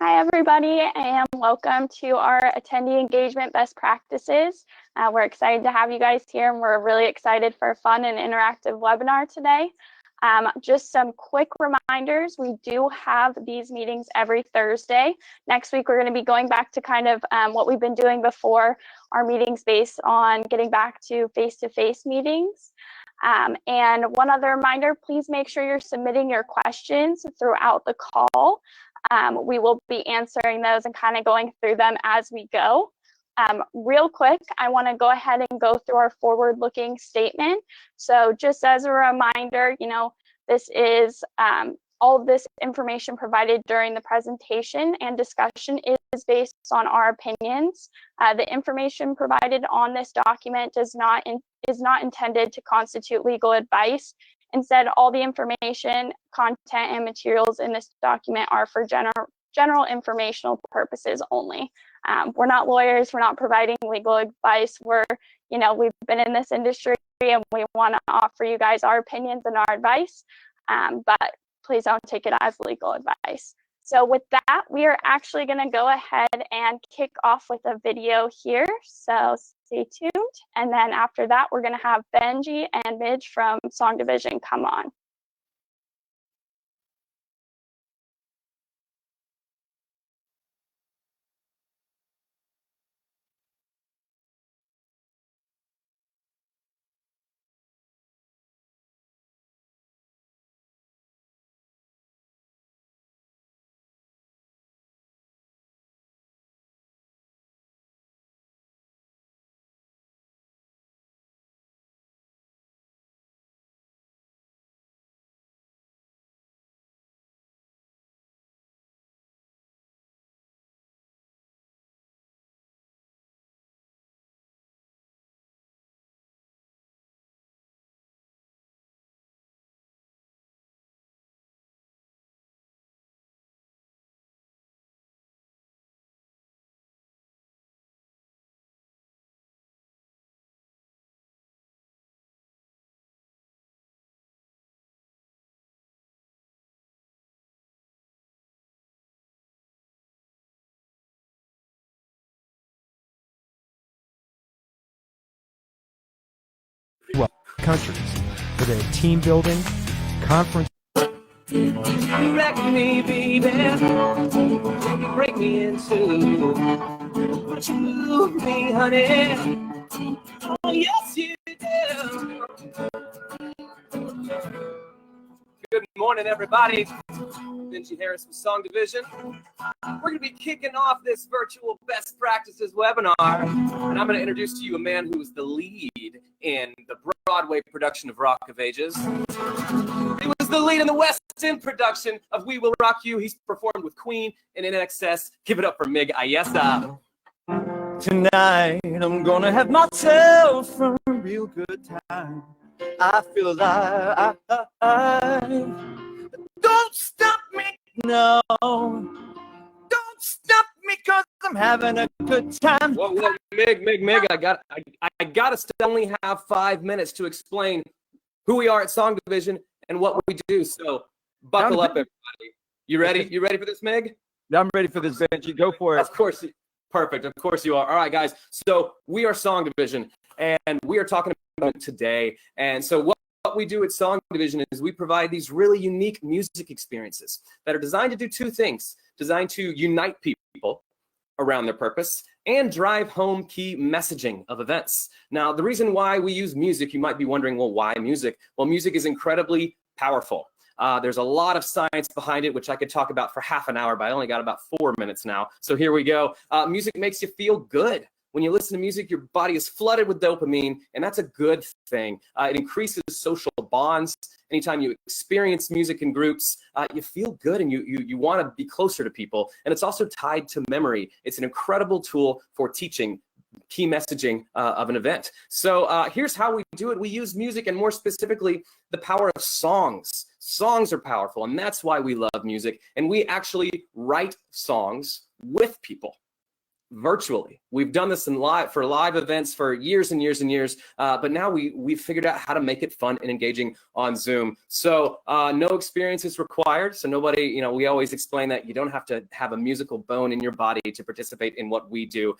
Hi, everybody, and welcome to our attendee engagement best practices. We're excited to have you guys here, and we're really excited for a fun and interactive webinar today. Just some quick reminders. We do have these meetings every Thursday. Next week, we're going to be going back to kind of what we've been doing before our meetings based on getting back to face-to-face meetings. And one other reminder, please make sure you're submitting your questions throughout the call. We will be answering those and kind of going through them as we go. Real quick, I want to go ahead and go through our forward-looking statement. So just as a reminder, this is all of this information provided during the presentation and discussion is based on our opinions. The information provided on this document is not intended to constitute legal advice. Instead, all the information, content, and materials in this document are for general informational purposes only. We're not lawyers. We're not providing legal advice. We've been in this industry and we want to offer you guys our opinions and our advice, but please don't take it as legal advice. So with that, we are actually going to go ahead and kick off with a video here. So stay tuned. And then after that, we're going to have Benji and Midge from Song Division come on. Well, countries for their team building, conference. Wreck me, baby. Break me in two. But you move me, honey. Oh, yes, you do. Good morning, everybody. Benji Harris from Song Division. We're going to be kicking off this virtual best practices webinar, and I'm going to introduce to you a man who is the lead in the Broadway production of Rock of Ages. He was the lead in the West End production of We Will Rock You. He's performed with Queen and INXS. Give it up for Mig Ayesa. Tonight I'm gonna have myself a real good time. I feel alive. Don't stop me, no. Don't stop me, cause I'm having a good time. Whoa, Mig, I gotta only have 5 minutes to explain who we are at Song Division and what we do. So buckle up, everybody. You ready? You ready for this, Mig? I'm ready for this, Benji. Go for it. Of course. Perfect. Of course you are. All right, guys. So we are Song Division, and we are talking about it today. And so what we do at Song Division is we provide these really unique music experiences that are designed to do two things: designed to unite people around their purpose and drive home key messaging of events. Now, the reason why we use music, you might be wondering, well, why music? Well, music is incredibly powerful. There's a lot of science behind it, which I could talk about for half an hour, but I only got about 4 minutes now. So here we go. Music makes you feel good. When you listen to music, your body is flooded with dopamine, and that's a good thing. It increases social bonds. Anytime you experience music in groups, you feel good and you want to be closer to people. And it's also tied to memory. It's an incredible tool for teaching key messaging of an event. So here's how we do it. We use music, and more specifically, the power of songs. Songs are powerful, and that's why we love music. And we actually write songs with people. virtually. We've done this for live events for years and years and years, but now we've figured out how to make it fun and engaging on Zoom. So no experience is required. So nobody, we always explain that you don't have to have a musical bone in your body to participate in what we do.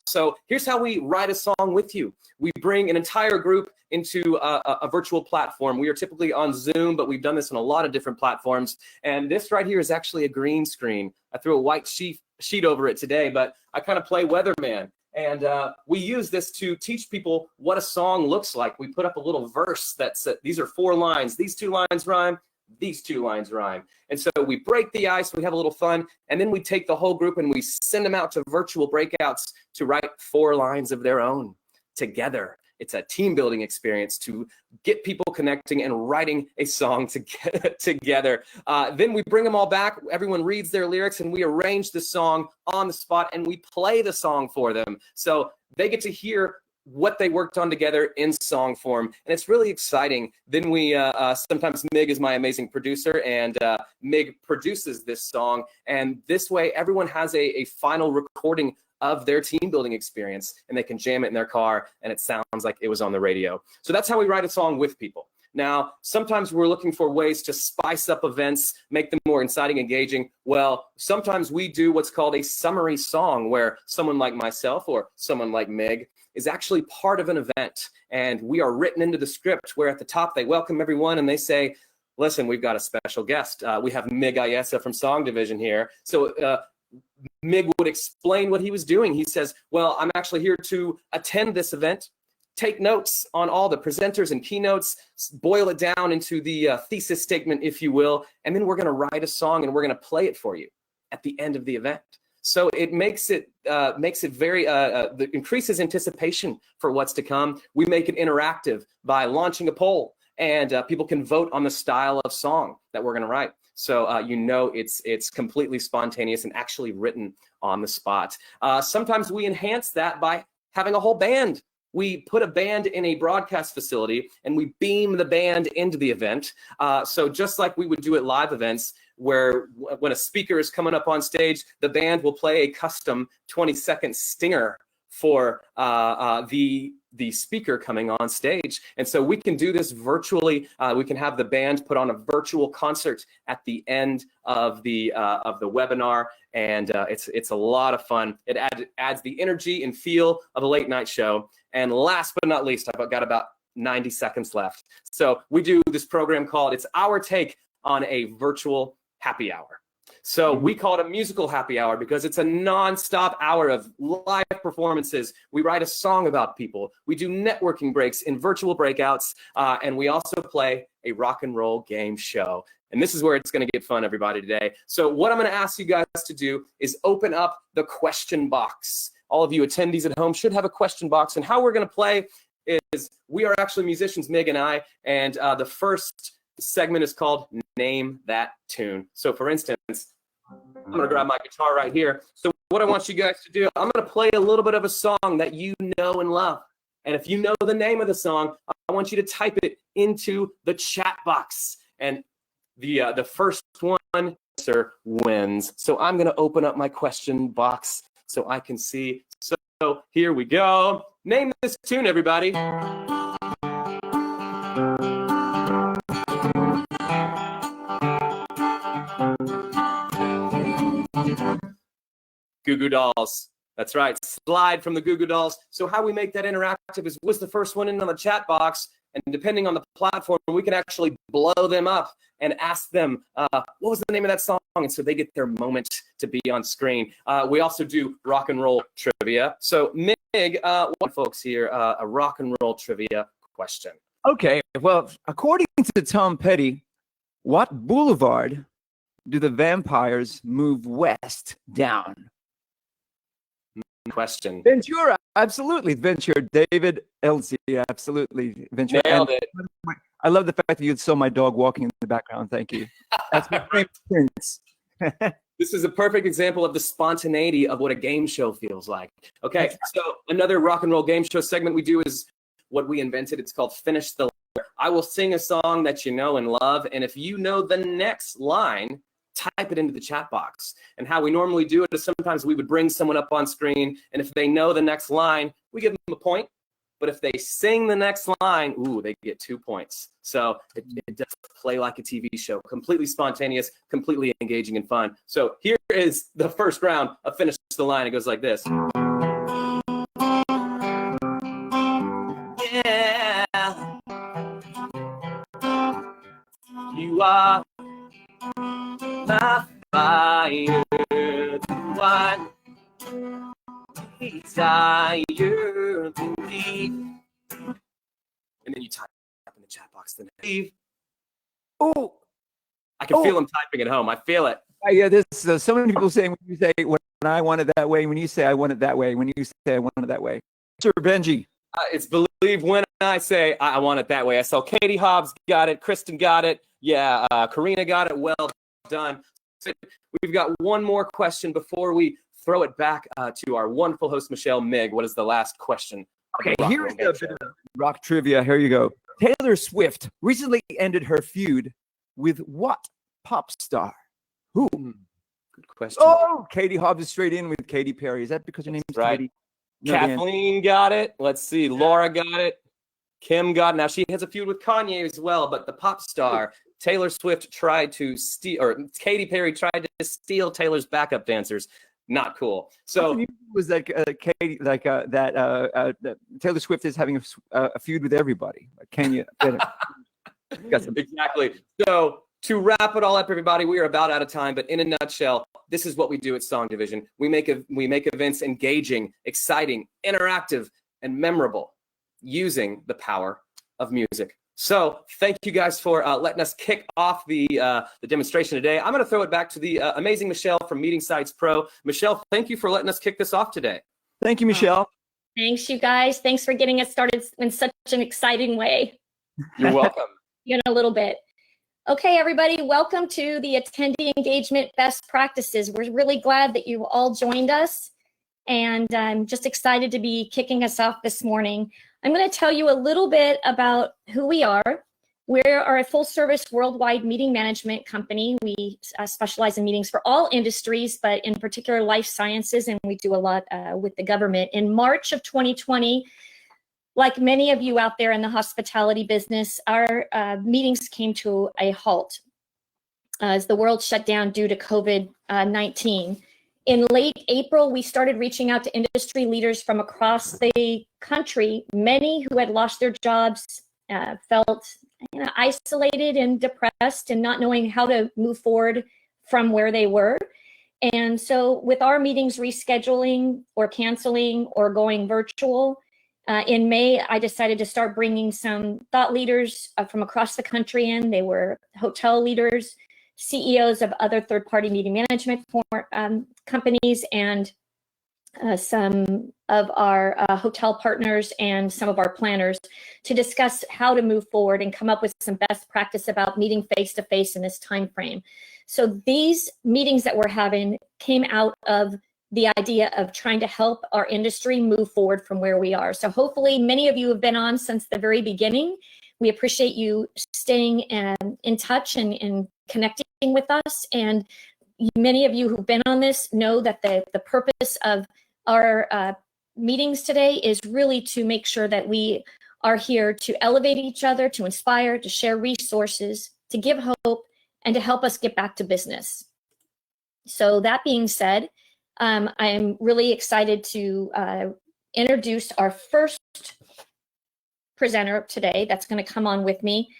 So here's how we write a song with you. We bring an entire group into a virtual platform. We are typically on Zoom, but we've done this on a lot of different platforms. And this right here is actually a green screen. I threw a white sheet over it today, but I kind of play weatherman. And we use this to teach people what a song looks like. We put up a little verse that's, these are 4 lines. These 2 lines rhyme. These 2 lines rhyme. And so we break the ice, we have a little fun, and then we take the whole group and we send them out to virtual breakouts to write 4 lines of their own together. It's a team building experience to get people connecting and writing a song together. Then we bring them all back. Everyone reads their lyrics and we arrange the song on the spot and we play the song for them. So they get to hear what they worked on together in song form. And it's really exciting. Then we, sometimes Mig is my amazing producer, and Mig produces this song. And this way everyone has a final recording of their team building experience, and they can jam it in their car and it sounds like it was on the radio. So that's how we write a song with people. Now, sometimes we're looking for ways to spice up events, make them more exciting, engaging. Well, sometimes we do what's called a summary song, where someone like myself or someone like Meg is actually part of an event, and we are written into the script where at the top they welcome everyone and they say, listen, we've got a special guest. We have Mig Ayesa from Song Division here. So Mig would explain what he was doing. He says, well, I'm actually here to attend this event, take notes on all the presenters and keynotes, boil it down into the thesis statement, if you will, and then we're going to write a song and we're going to play it for you at the end of the event. So it makes it very increases anticipation for what's to come. We make it interactive by launching a poll, and people can vote on the style of song that we're going to write. So it's completely spontaneous and actually written on the spot. Sometimes we enhance that by having a whole band. We put a band in a broadcast facility and we beam the band into the event. So just like we would do at live events, where when a speaker is coming up on stage, the band will play a custom 20-second stinger for the speaker coming on stage. And so we can do this virtually. We can have the band put on a virtual concert at the end of the webinar, and it's a lot of fun. It adds the energy and feel of a late night show. And last but not least, I've got about 90 seconds left. So we do this program called It's Our Take on a Virtual Happy Hour. So we call it a musical happy hour because it's a non-stop hour of live performances. We write a song about people. We do networking breaks in virtual breakouts, and we also play a rock and roll game show. And this is where it's going to get fun, everybody, today. So what I'm going to ask you guys to do is open up the question box. All of you attendees at home should have a question box. And how we're going to play is we are actually musicians, Mig and I, and the first segment is called Name That Tune. So for instance, I'm going to grab my guitar right here. So what I want you guys to do, I'm going to play a little bit of a song that you know and love. And if you know the name of the song, I want you to type it into the chat box. And the first one answer wins. So I'm going to open up my question box so I can see. So here we go. Name this tune, everybody. Goo Goo Dolls. That's right. Slide from the Goo Goo Dolls. So how we make that interactive is what's the first one in on the chat box, and depending on the platform, we can actually blow them up and ask them, what was the name of that song? And so they get their moment to be on screen. We also do rock and roll trivia. So Mig, what folks here, a rock and roll trivia question. Okay, well, according to Tom Petty, what boulevard do the vampires move west down? Question. Ventura, absolutely. Ventura. David Elsie, absolutely. Ventura. Nailed it. I love the fact that you saw my dog walking in the background. Thank you. That's my favorite Prince. This is a perfect example of the spontaneity of what a game show feels like. Okay, so another rock and roll game show segment we do is what we invented. It's called Finish the Letter. I will sing a song that you know and love, and if you know the next line, type it into the chat box. And how we normally do it is sometimes we would bring someone up on screen, and if they know the next line, we give them a point. But if they sing the next line, ooh, they get 2 points. So it does play like a TV show, completely spontaneous, completely engaging and fun. So here is the first round of Finish the Line. It goes like this. Yeah, you are my fire, what desire to be. And then you type in the chat box the name. Oh, I can feel them typing at home. I feel it. yeah. There's so many people saying when you say when I want it that way, when you say I want it that way, when you say I want it that way. Sir Benji. It's believe when I say I want it that way. I saw Katie Hobbs got it. Kristen got it. Yeah, Karina got it. Well done. So we've got one more question before we throw it back to our wonderful host, Michelle Mig. What is the last question? Okay, here's a bit of rock trivia. Here you go. Taylor Swift recently ended her feud with what pop star? Who? Good question. Oh, Katie Hobbs is straight in with Katy Perry. Is that because her name is right. Katie? Kathleen got it. Let's see. Laura got it. Kim got it. Now she has a feud with Kanye as well, but the pop star Taylor Swift tried to steal, or Katy Perry tried to steal Taylor's backup dancers. Not cool. So was like Katie, like that Taylor Swift is having a feud with everybody. Can you? Exactly. So to wrap it all up, everybody, we are about out of time. But in a nutshell, this is what we do at Song Division. We make events engaging, exciting, interactive, and memorable, using the power of music. So thank you guys for letting us kick off the demonstration today. I'm going to throw it back to the amazing Michelle from Meeting Sites Pro. Michelle, thank you for letting us kick this off today. Thank you, Michelle. Thanks, you guys. Thanks for getting us started in such an exciting way. You're welcome. In a little bit. Okay, everybody, welcome to the Attendee Engagement Best Practices. We're really glad that you all joined us, and I'm just excited to be kicking us off this morning. I'm going to tell you a little bit about who we are. We are a full-service worldwide meeting management company. We specialize in meetings for all industries, but in particular life sciences, and we do a lot with the government. In March of 2020, like many of you out there in the hospitality business, our meetings came to a halt as the world shut down due to COVID-19. In late April, we started reaching out to industry leaders from across the country. Many who had lost their jobs felt isolated and depressed and not knowing how to move forward from where they were. And so with our meetings rescheduling or canceling or going virtual, in May, I decided to start bringing some thought leaders from across the country in. They were hotel leaders, CEOs of other third-party meeting management companies, and some of our hotel partners and some of our planners to discuss how to move forward and come up with some best practice about meeting face-to-face in this time frame. So these meetings that we're having came out of the idea of trying to help our industry move forward from where we are. So hopefully many of you have been on since the very beginning. We appreciate you staying in touch and connecting with us. And many of you who've been on this know that the purpose of our meetings today is really to make sure that we are here to elevate each other, to inspire, to share resources, to give hope, and to help us get back to business. So that being said, I am really excited to introduce our first presenter today that's going to come on with me.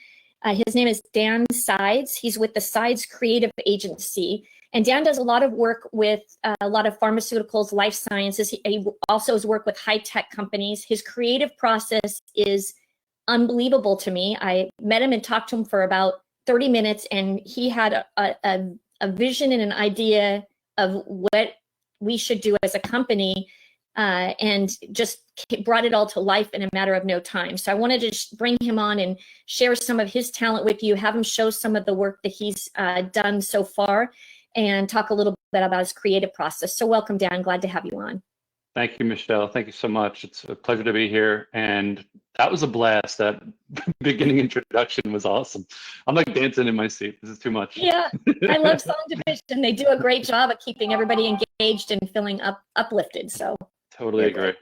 His name is Dan Sides. He's with the Sides Creative Agency. And Dan does a lot of work with a lot of pharmaceuticals, life sciences. He also has worked with high-tech companies. His creative process is unbelievable to me. I met him and talked to him for about 30 minutes, and he had a vision and an idea of what we should do as a company, and just brought it all to life in a matter of no time. So I wanted to just bring him on and share some of his talent with you, have him show some of the work that he's done so far, and talk a little bit about his creative process. So welcome, Dan. Glad to have you on. Thank you, Michelle. Thank you so much. It's a pleasure to be here. And that was a blast. That beginning introduction was awesome. I'm like dancing in my seat. This is too much. Yeah, I love Song Division. They do a great job of keeping everybody engaged and feeling uplifted. So Totally agree.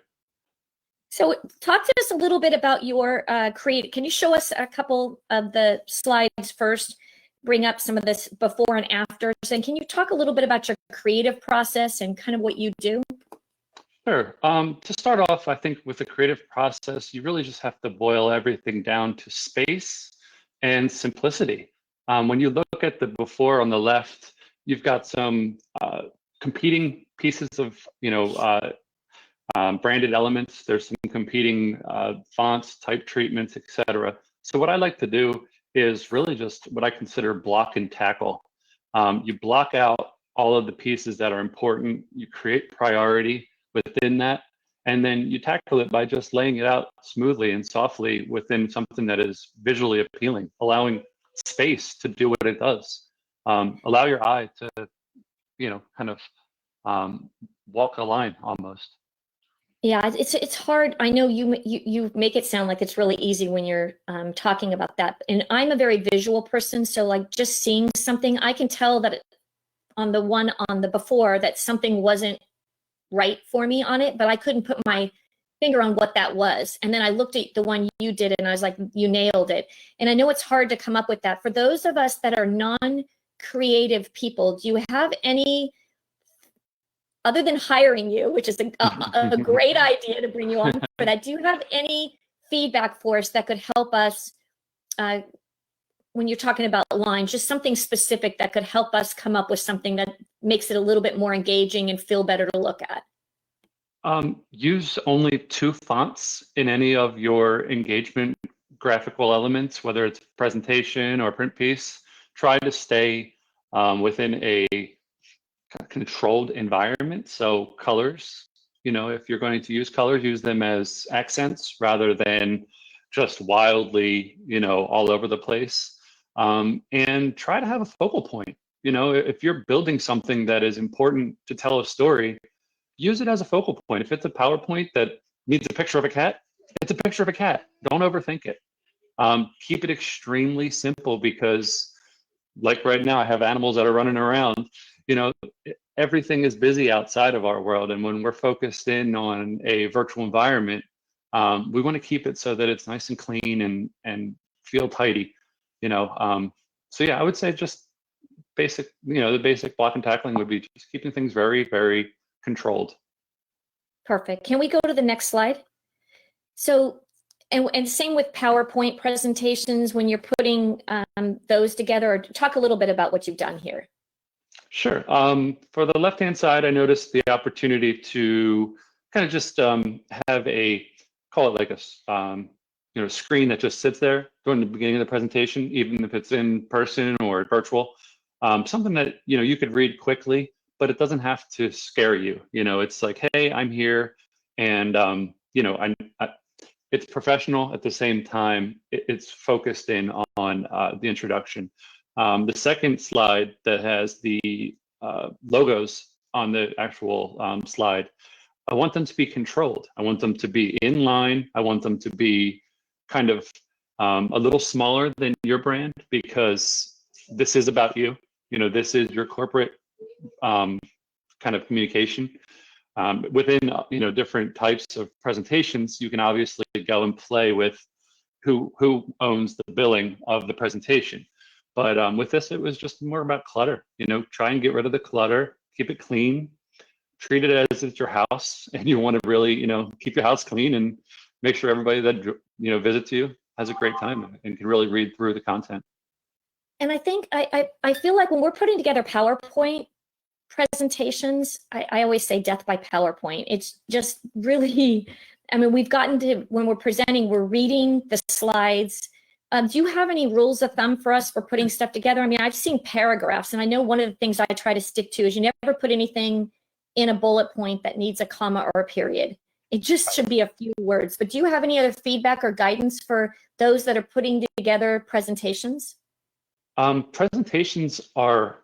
So talk to us a little bit about your creative. Can you show us a couple of the slides first? Bring up some of this before and afters, and can you talk a little bit about your creative process and kind of what you do? Sure. To start off, I think with the creative process, you really just have to boil everything down to space and simplicity. When you look at the before on the left, you've got some competing pieces of, branded elements. There's some competing fonts, type treatments, etc. So what I like to do is really just what I consider block and tackle. You block out all of the pieces that are important. You create priority within that, and then you tackle it by just laying it out smoothly and softly within something that is visually appealing, allowing space to do what it does. Allow your eye to, kind of walk a line almost. Yeah, it's hard. I know you make it sound like it's really easy when you're talking about that. And I'm a very visual person, so like just seeing something, I can tell that on the one on the before that something wasn't right for me on it, but I couldn't put my finger on what that was. And then I looked at the one you did and I was like, you nailed it. And I know it's hard to come up with that. For those of us that are non-creative people, do you have any, other than hiring you, which is a great idea to bring you on for that, do you have any feedback for us that could help us when you're talking about lines, just something specific that could help us come up with something that makes it a little bit more engaging and feel better to look at? Use only 2 fonts in any of your engagement graphical elements, whether it's presentation or print piece. Try to stay within a controlled environment. So colors, if you're going to use colors, use them as accents rather than just wildly, all over the place. And try to have a focal point. If you're building something that is important to tell a story, use it as a focal point. If it's a PowerPoint that needs a picture of a cat, it's a picture of a cat. Don't overthink it. Keep it extremely simple because, like right now, I have animals that are running around. Everything is busy outside of our world. And when we're focused in on a virtual environment, we want to keep it so that it's nice and clean and feel tidy, So yeah, I would say just basic, the basic block and tackling would be just keeping things very, very controlled. Perfect. Can we go to the next slide? So, and same with PowerPoint presentations, when you're putting those together, or talk a little bit about what you've done here. Sure. For the left-hand side, I noticed the opportunity to kind of just have call it like a screen that just sits there during the beginning of the presentation, even if it's in person or virtual. Something that you could read quickly, but it doesn't have to scare you. It's like, hey, I'm here, and it's professional at the same time. It's focused in on the introduction. The second slide that has the logos on the actual slide, I want them to be controlled. I want them to be in line. I want them to be kind of a little smaller than your brand, because this is about you. This is your corporate kind of communication. Within different types of presentations, you can obviously go and play with who owns the billing of the presentation. But with this, it was just more about clutter. Try and get rid of the clutter, keep it clean, treat it as it's your house, and you want to really, keep your house clean and make sure everybody that visits you has a great time and can really read through the content. And I think I feel like when we're putting together PowerPoint presentations, I always say death by PowerPoint. It's just really, we've gotten to, when we're presenting, we're reading the slides. Do you have any rules of thumb for us for putting stuff together? I've seen paragraphs, and I know one of the things I try to stick to is you never put anything in a bullet point that needs a comma or a period. It just should be a few words. But do you have any other feedback or guidance for those that are putting together presentations? Presentations are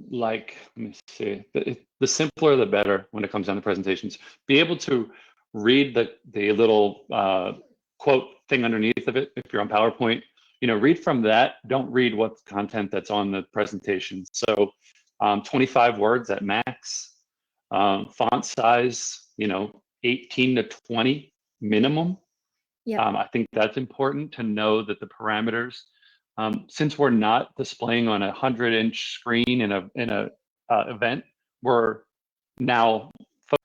like, let me see, the simpler the better when it comes down to presentations. Be able to read the little quote thing underneath of it, if you're on PowerPoint, read from that. Don't read what content that's on the presentation. So 25 words at max, font size, 18 to 20 minimum. Yeah. I think that's important to know that the parameters, since we're not displaying on a 100-inch screen in a event, we're now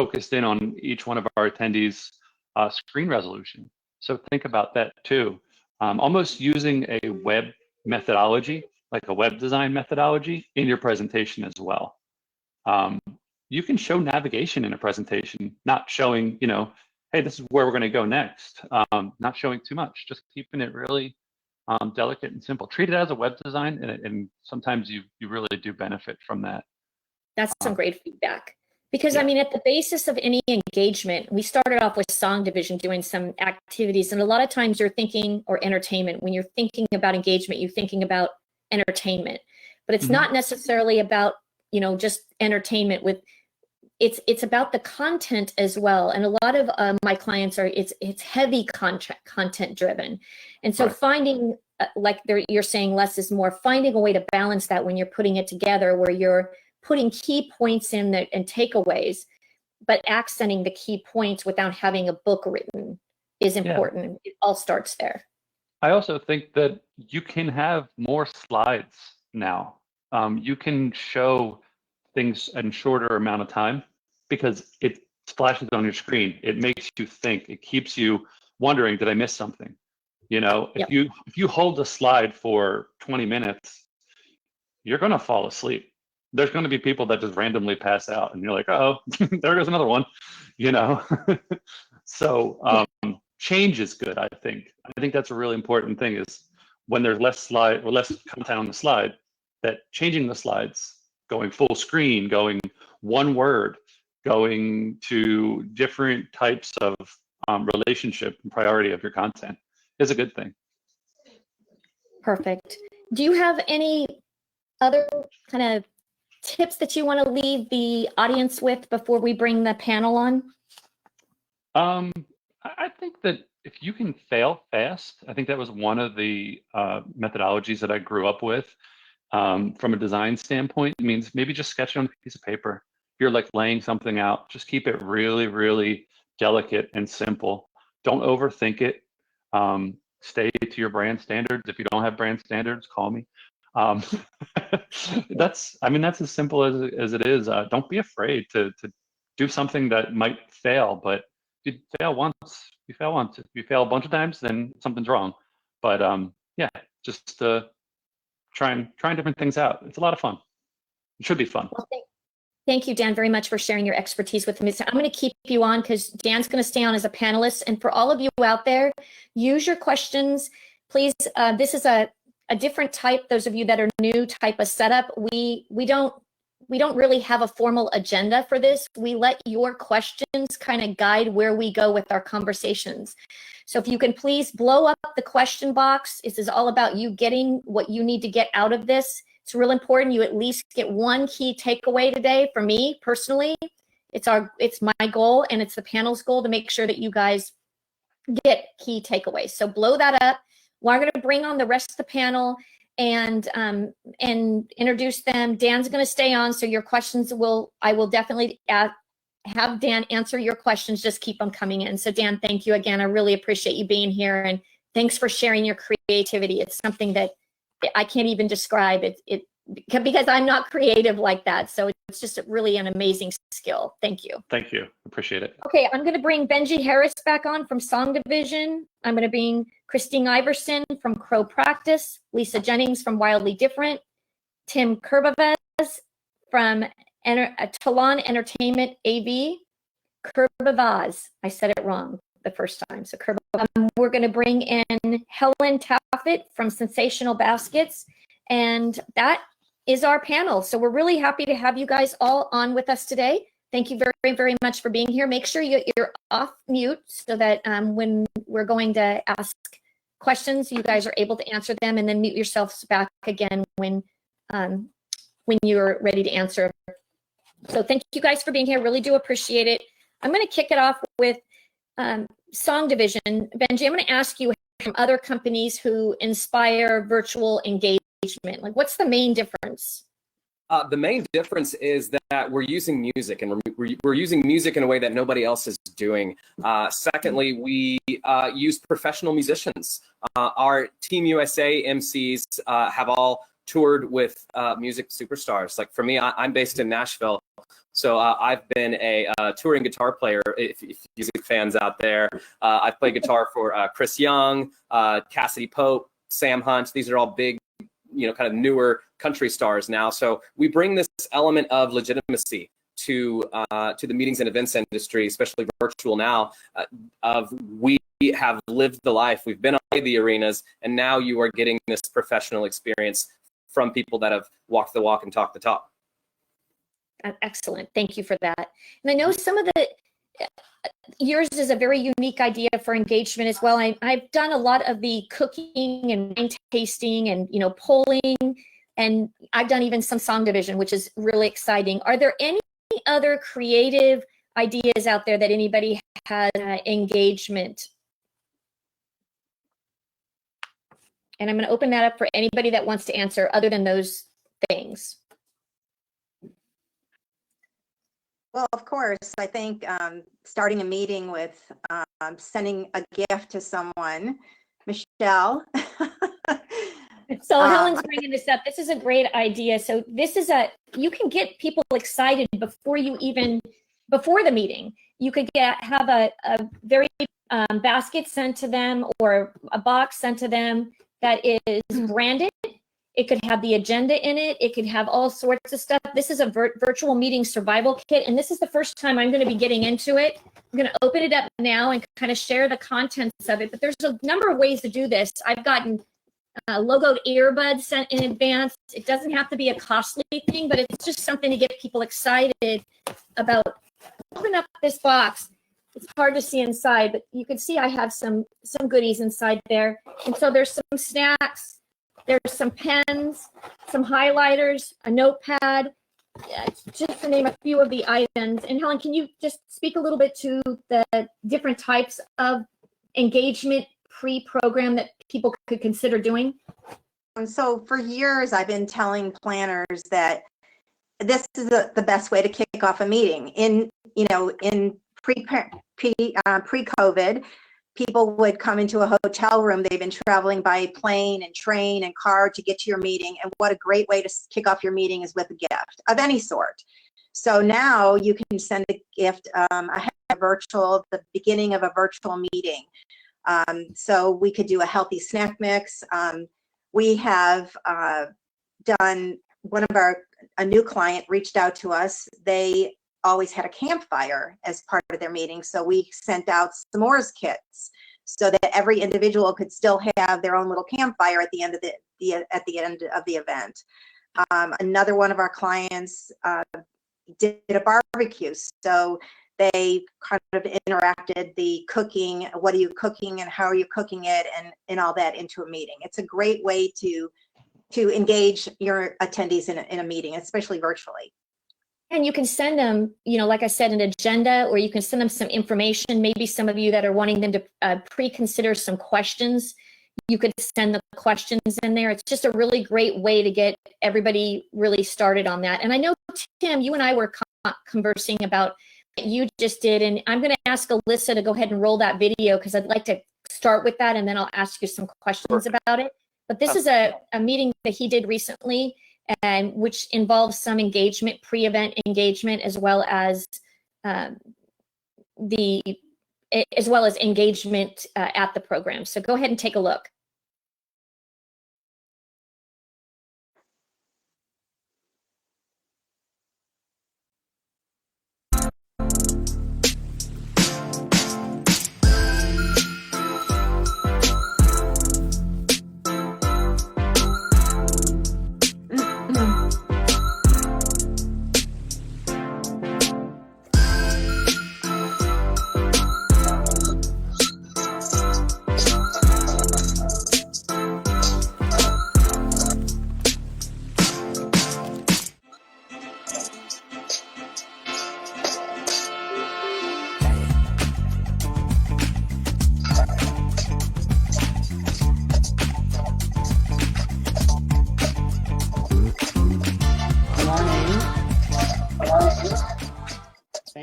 focused in on each one of our attendees' screen resolution. So think about that too. Almost using a web methodology, like a web design methodology, in your presentation as well. You can show navigation in a presentation, not showing, hey, this is where we're going to go next. Not showing too much, just keeping it really delicate and simple. Treat it as a web design, and sometimes you really do benefit from that. That's some great feedback. Because Yeah. I mean, at the basis of any engagement, we started off with song division doing some activities. And a lot of times you're thinking, or entertainment, when you're thinking about engagement, you're thinking about entertainment. But it's not necessarily about, just entertainment with, it's about the content as well. And a lot of my clients it's heavy content driven. And so Right. finding, you're saying less is more, finding a way to balance that when you're putting it together, where you're putting key points in there and takeaways, but accenting the key points without having a book written is important. It all starts there. I also think that you can have more slides now. You can show things in shorter amount of time because it splashes on your screen. It makes you think. It keeps you wondering, did I miss something? If you hold a slide for 20 minutes, you're going to fall asleep. There's going to be people that just randomly pass out, and you're like, oh, there goes another one, So change is good, I think. I think that's a really important thing, is when there's less content on the slide, that changing the slides, going full screen, going one word, going to different types of relationship and priority of your content is a good thing. Perfect. Do you have any other kind of tips that you want to leave the audience with before we bring the panel on? I think that if you can fail fast, I think that was one of the methodologies that I grew up with. From a design standpoint, it means maybe just sketch it on a piece of paper. You're like laying something out. Just keep it really, really delicate and simple. Don't overthink it. Stay to your brand standards. If you don't have brand standards, call me. That's as simple as it is. Don't be afraid to do something that might fail, but if you fail once, you fail once. If you fail a bunch of times, then something's wrong. But just trying different things out. It's a lot of fun. It should be fun. Well, thank you, Dan, very much for sharing your expertise with me. So I'm going to keep you on because Dan's going to stay on as a panelist. And for all of you out there, use your questions. Please, this is a different type, those of you that are new, type of setup. We don't really have a formal agenda for this. We let your questions kind of guide where we go with our conversations. So if you can please blow up the question box. This is all about you getting what you need to get out of this. It's real important you at least get one key takeaway today. For me personally, it's my goal and it's the panel's goal to make sure that you guys get key takeaways. So blow that up. We're going to bring on the rest of the panel and introduce them. Dan's going to stay on, so your questions I will definitely have Dan answer your questions. Just keep them coming in. So Dan, thank you again. I really appreciate you being here, and thanks for sharing your creativity. It's something that I can't even describe it because I'm not creative like that. So it's just really an amazing skill. Thank you. Thank you. Appreciate it. Okay, I'm going to bring Benji Harris back on from Song Division. I'm going to bring Christine Iverson from Crow Practice, Lisa Jennings from Wildly Different, Tim Kurbavez from Talon Entertainment AV, Kurbavaz. I said it wrong the first time. So we're going to bring in Helen Taffet from Sensational Baskets, and that is our panel. So we're really happy to have you guys all on with us today. Thank you very, very much for being here. Make sure you're off mute so that when we're going to ask questions, you guys are able to answer them, and then mute yourselves back again when you're ready to answer. So thank you guys for being here. Really do appreciate it. I'm going to kick it off with Song Division. Benji, I'm going to ask you, from other companies who inspire virtual engagement? Like, what's the main difference? The main difference is that we're using music, and we're using music in a way that nobody else is doing. Secondly, we use professional musicians. Our Team USA MCs have all toured with music superstars. Like for me, I'm based in Nashville, so I've been a touring guitar player. If music fans out there, I've played guitar for Chris Young, Cassidy Pope, Sam Hunt. These are all big, kind of newer country stars now. So we bring this element of legitimacy to the meetings and events industry, especially virtual now, of we have lived the life, we've been on the arenas, and now you are getting this professional experience from people that have walked the walk and talked the talk. Excellent. Thank you for that. And I know some of yours is a very unique idea for engagement as well. I've done a lot of the cooking and wine tasting and, polling, and I've done even some song division, which is really exciting. Are there any other creative ideas out there that anybody has engagement? And I'm going to open that up for anybody that wants to answer other than those things. Well, of course, I think starting a meeting with sending a gift to someone. Michelle. So Helen's bringing this up. This is a great idea. So this is you can get people excited before the meeting. You could have a very basket sent to them or a box sent to them that is branded. It could have the agenda in it. It could have all sorts of stuff. This is a virtual meeting survival kit, and this is the first time I'm going to be getting into it. I'm going to open it up now and kind of share the contents of it, but there's a number of ways to do this. I've gotten logoed earbuds sent in advance. It doesn't have to be a costly thing, but it's just something to get people excited about. Open up this box. It's hard to see inside, but you can see I have some goodies inside there. And so there's some snacks. There's some pens, some highlighters, a notepad, just to name a few of the items. And Helen, can you just speak a little bit to the different types of engagement pre-program that people could consider doing? And so for years, I've been telling planners that this is the best way to kick off a meeting. In pre-COVID, people would come into a hotel room. They've been traveling by plane and train and car to get to your meeting. And what a great way to kick off your meeting is with a gift of any sort. So now you can send a gift ahead of the beginning of a virtual meeting. So we could do a healthy snack mix. We have done, a new client reached out to us. They always had a campfire as part of their meeting. So we sent out s'mores kits so that every individual could still have their own little campfire at the end of the event. Another one of our clients did a barbecue. So they kind of interacted the cooking, what are you cooking and how are you cooking it, and all that into a meeting. It's a great way to engage your attendees in a meeting, especially virtually. And you can send them, like I said, an agenda, or you can send them some information. Maybe some of you that are wanting them to pre-consider some questions, you could send the questions in there. It's just a really great way to get everybody really started on that. And I know, Tim, you and I were conversing about what you just did, and I'm going to ask Alyssa to go ahead and roll that video because I'd like to start with that, and then I'll ask you some questions about it. But this is a meeting that he did recently, and which involves some engagement, pre-event engagement, as well as engagement at the program. So go ahead and take a look.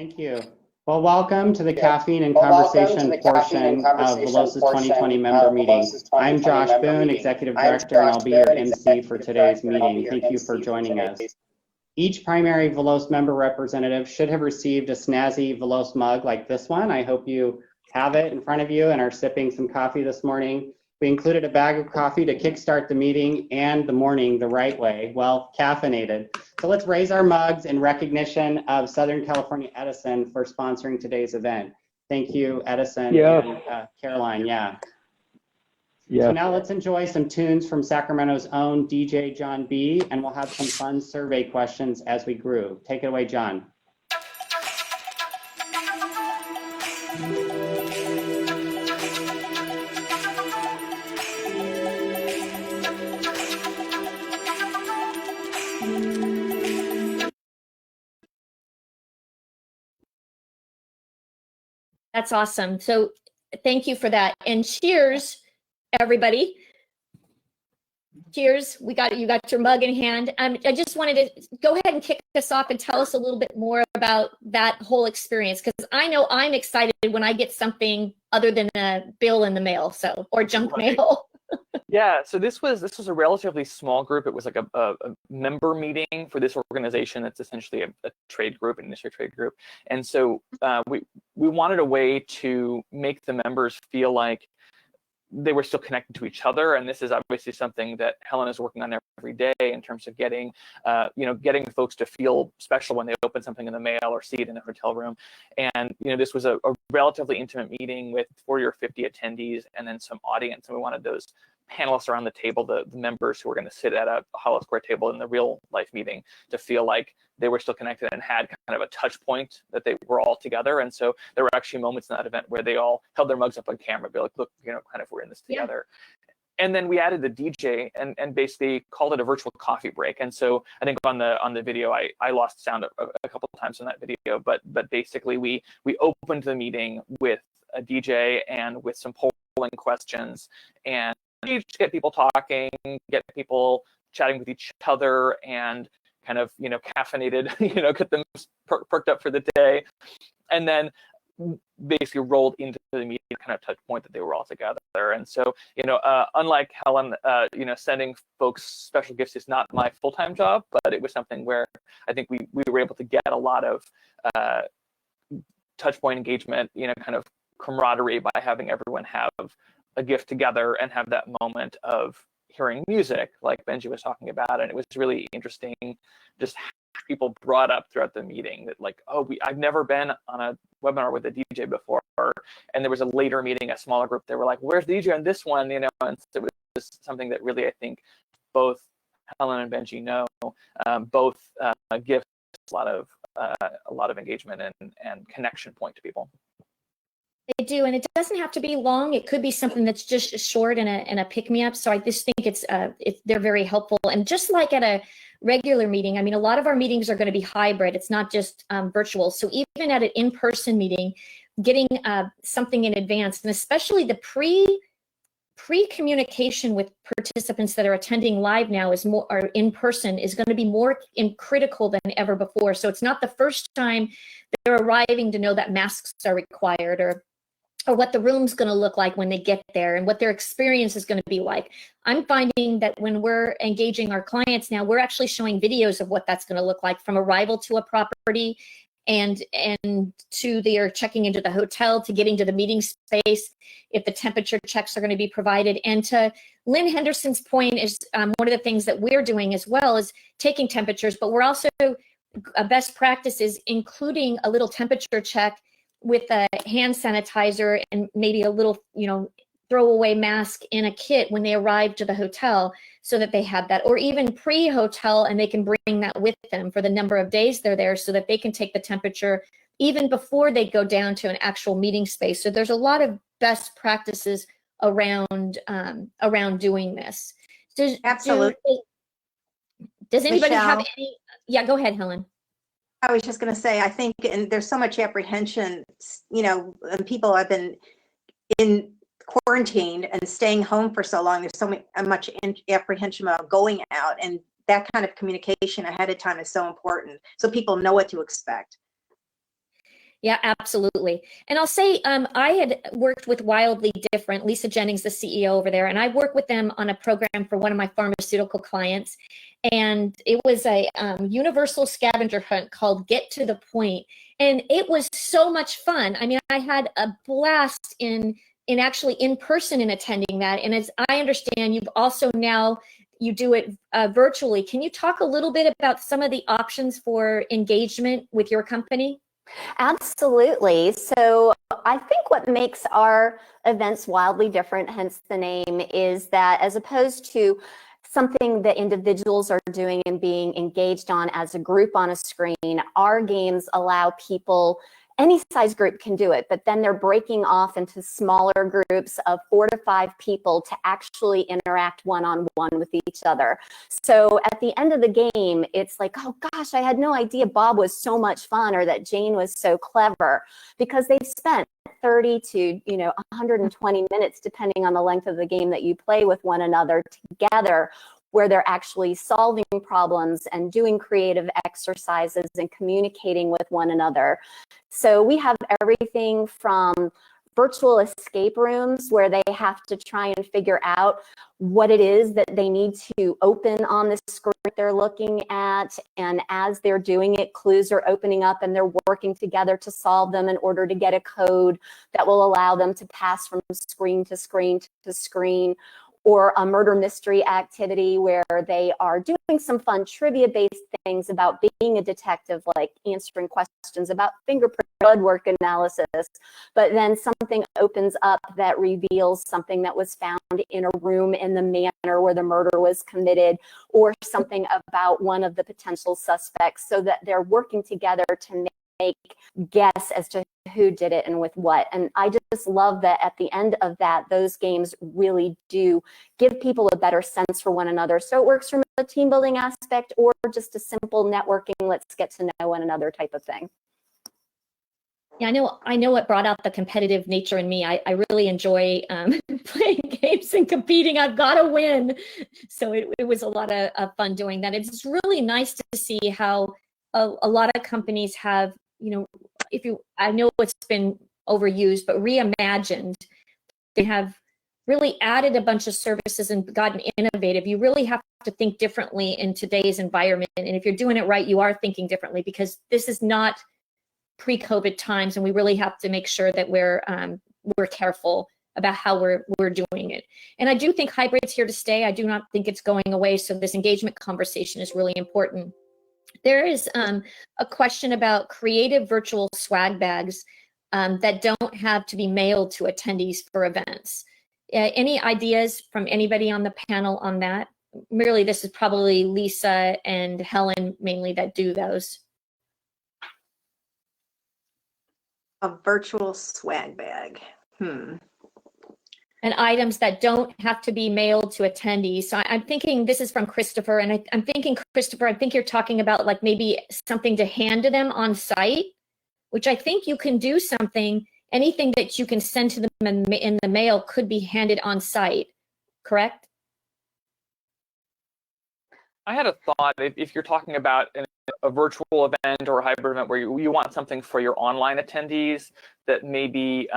Thank you. Well, welcome to the caffeine and conversation portion of Veloci's 2020 member meeting. I'm Josh Boone, Executive Director, and I'll be your MC for today's meeting. Thank you for joining us. Each primary Veloce member representative should have received a snazzy Veloce mug like this one. I hope you have it in front of you and are sipping some coffee this morning. We included a bag of coffee to kickstart the meeting and the morning the right way, well, caffeinated. So let's raise our mugs in recognition of Southern California Edison for sponsoring today's event. Thank you, Edison and Caroline, So now let's enjoy some tunes from Sacramento's own DJ John B, and we'll have some fun survey questions as we groove. Take it away, John. That's awesome. So thank you for that. And cheers, everybody. Cheers. You got your mug in hand. I just wanted to go ahead and kick us off and tell us a little bit more about that whole experience, because I know I'm excited when I get something other than a bill in the mail, or junk mail. Yeah, so this was a relatively small group. It was like a member meeting for this organization that's essentially a trade group, an industry trade group. And so we wanted a way to make the members feel like they were still connected to each other. And this is obviously something that Helen is working on every day in terms of getting folks to feel special when they open something in the mail or see it in a hotel room. And this was a relatively intimate meeting with 40 or 50 attendees and then some audience. And we wanted those panelists around the table, the members who were going to sit at a hollow square table in the real life meeting, to feel like they were still connected and had kind of a touch point that they were all together. And so there were actually moments in that event where they all held their mugs up on camera, be like, look, kind of we're in this together. Yeah. And then we added the DJ and basically called it a virtual coffee break. And so I think on the video, I lost sound a couple of times in that video, but basically we opened the meeting with a DJ and with some polling questions, and just get people talking, get people chatting with each other, and kind of caffeinated, get them perked up for the day, and then basically rolled into the meeting kind of touch point that they were all together. And so unlike Helen, sending folks special gifts is not my full-time job, but it was something where I think we were able to get a lot of touch point engagement, kind of camaraderie by having everyone have a gift together and have that moment of hearing music like Benji was talking about. And it was really interesting just how people brought up throughout the meeting that like, I've never been on a webinar with a DJ before. And there was a later meeting, a smaller group, they were like, where's the DJ on this one? And it was just something that really, I think both Helen and Benji know, both give a lot of engagement and connection point to people. They do, and it doesn't have to be long. It could be something that's just short and a pick-me-up. So I just think they're very helpful. And just like at a regular meeting, I mean, a lot of our meetings are going to be hybrid. It's not just virtual. So even at an in-person meeting, getting something in advance, and especially the pre-communication with participants that are attending live now or in person is going to be more critical than ever before. So it's not the first time they're arriving to know that masks are required, or what the room's going to look like when they get there, and what their experience is going to be like. I'm finding that when we're engaging our clients now, we're actually showing videos of what that's going to look like from arrival to a property, and to their checking into the hotel, to getting to the meeting space, if the temperature checks are going to be provided. And to Lynn Henderson's point, is one of the things that we're doing as well is taking temperatures, but we're also a best practice is including a little temperature check with a hand sanitizer and maybe a little, throwaway mask in a kit when they arrive to the hotel, so that they have that, or even pre-hotel, and they can bring that with them for the number of days they're there, so that they can take the temperature even before they go down to an actual meeting space. So there's a lot of best practices around doing this. Absolutely. Does anybody Michelle? have any? Yeah, go ahead, Helen. I was just going to say, I think, and there's so much apprehension, and people have been in quarantine and staying home for so long. There's so much apprehension about going out, and that kind of communication ahead of time is so important, so people know what to expect. Yeah, absolutely. And I'll say I had worked with Wildly Different, Lisa Jennings, the CEO over there, and I worked with them on a program for one of my pharmaceutical clients. And it was a universal scavenger hunt called Get to the Point. And it was so much fun. I mean, I had a blast in actually in person in attending that. And as I understand, you've also now, you do it virtually. Can you talk a little bit about some of the options for engagement with your company? Absolutely. So I think what makes our events wildly different, hence the name, is that as opposed to something that individuals are doing and being engaged on as a group on a screen, our games allow people, any size group can do it, but then they're breaking off into smaller groups of 4 to 5 people to actually interact one-on-one with each other. So at the end of the game, it's like, oh gosh, I had no idea Bob was so much fun or that Jane was so clever, because they've spent 30 to 120 minutes, depending on the length of the game that you play with one another together, where they're actually solving problems and doing creative exercises and communicating with one another. So we have everything from virtual escape rooms where they have to try and figure out what it is that they need to open on the screen they're looking at. And as they're doing it, clues are opening up and they're working together to solve them in order to get a code that will allow them to pass from screen to screen to screen. Or a murder mystery activity where they are doing some fun trivia-based things about being a detective, like answering questions about fingerprint blood work analysis, but then something opens up that reveals something that was found in a room in the manor where the murder was committed, or something about one of the potential suspects, so that they're working together to make guess as to who did it and with what. And I just love that at the end of that, those games really do give people a better sense for one another. So it works from a team building aspect or just a simple networking, let's get to know one another type of thing. Yeah, I know it brought out the competitive nature in me. I really enjoy playing games and competing. I've got to win. So it was a lot of fun doing that. It's really nice to see how a lot of companies have, I know it's been overused, but reimagined. They have really added a bunch of services and gotten innovative. You really have to think differently in today's environment. And if you're doing it right, you are thinking differently, because this is not pre-COVID times, and we really have to make sure that we're careful about how we're doing it. And I do think hybrid's here to stay. I do not think it's going away. So this engagement conversation is really important. There is a question about creative virtual swag bags that don't have to be mailed to attendees for events. Any ideas from anybody on the panel on that? Really, this is probably Lisa and Helen mainly that do those. A virtual swag bag. And items that don't have to be mailed to attendees. So I'm thinking, this is from Christopher, and I'm thinking, Christopher, I think you're talking about like maybe something to hand to them on site, which I think you can do something, anything that you can send to them in the mail could be handed on site, correct? I had a thought, if you're talking about a virtual event or a hybrid event where you want something for your online attendees that maybe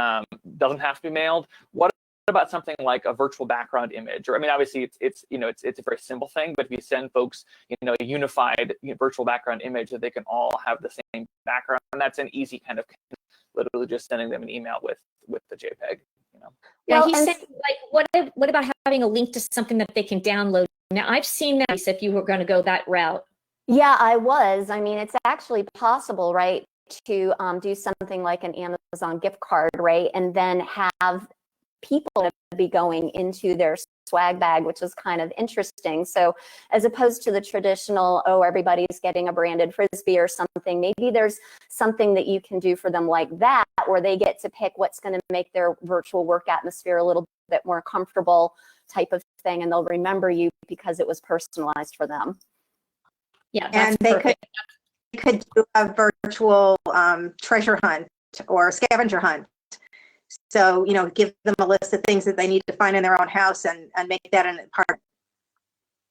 doesn't have to be mailed, what about something like a virtual background image? Or I mean, obviously it's a very simple thing, but if you send folks a unified virtual background image that they can all have the same background, and that's an easy kind of literally just sending them an email with the JPEG. Yeah, he's saying like what about having a link to something that they can download? Now I've seen that if you were going to go that route. Yeah, I was. I mean, it's actually possible, right, to do something like an Amazon gift card, right, and then have people be going into their swag bag, which is kind of interesting. So as opposed to the traditional, oh, everybody's getting a branded Frisbee or something, maybe there's something that you can do for them like that, where they get to pick what's going to make their virtual work atmosphere a little bit more comfortable type of thing, and they'll remember you because it was personalized for them. Yeah, and they could do a virtual treasure hunt or scavenger hunt. So, give them a list of things that they need to find in their own house and make that a part.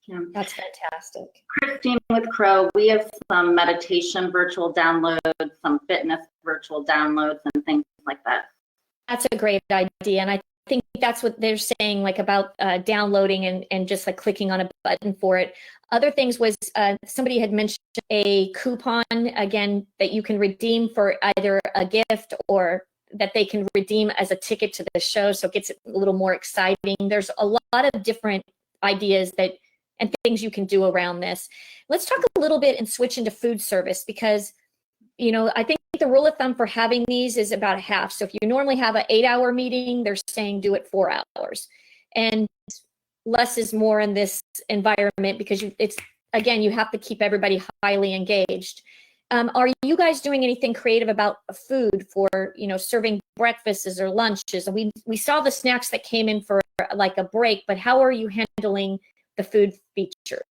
Yeah. That's fantastic. Christine with Crow, we have some meditation virtual downloads, some fitness virtual downloads, and things like that. That's a great idea. And I think that's what they're saying, like about downloading and just like clicking on a button for it. Other things was somebody had mentioned a coupon, again, that you can redeem for either a gift or that they can redeem as a ticket to the show. So it gets it a little more exciting. There's a lot of different ideas that and things you can do around this. Let's talk a little bit and switch into food service because, you know, I think the rule of thumb for having these is about half. So if you normally have an 8-hour meeting, they're saying do it 4 hours. And less is more in this environment because it's, again, you have to keep everybody highly engaged. Are you guys doing anything creative about food for, you know, serving breakfasts or lunches? And we saw the snacks that came in for like a break, but how are you handling the food feature?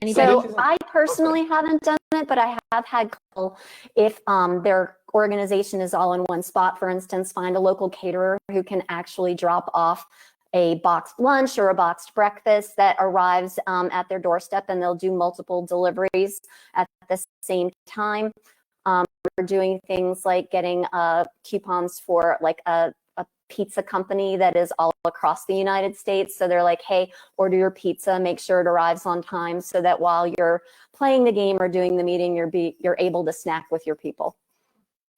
Anybody? So I personally haven't done it, but I have had call if their organization is all in one spot, for instance, find a local caterer who can actually drop off a boxed lunch or a boxed breakfast that arrives at their doorstep, and they'll do multiple deliveries at the same time. We're doing things like getting coupons for like a pizza company that is all across the United States. So they're like, hey, order your pizza, make sure it arrives on time so that while you're playing the game or doing the meeting, you're able to snack with your people.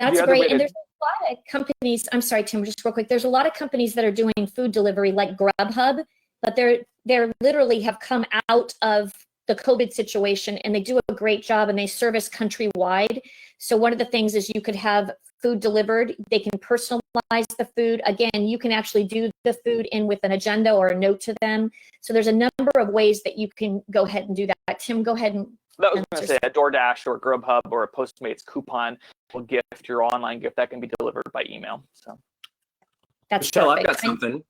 That's great. And there's a lot of companies, I'm sorry, Tim, just real quick. There's a lot of companies that are doing food delivery like Grubhub, but they're literally have come out of the COVID situation and they do a great job and they service countrywide. So one of the things is you could have food delivered. They can personalize the food. Again, you can actually do the food in with an agenda or a note to them. So there's a number of ways that you can go ahead and do that. Tim, go ahead and. That was going to say a DoorDash or a Grubhub or a Postmates coupon will gift your online gift that can be delivered by email. So that's Michelle, perfect. I've got something.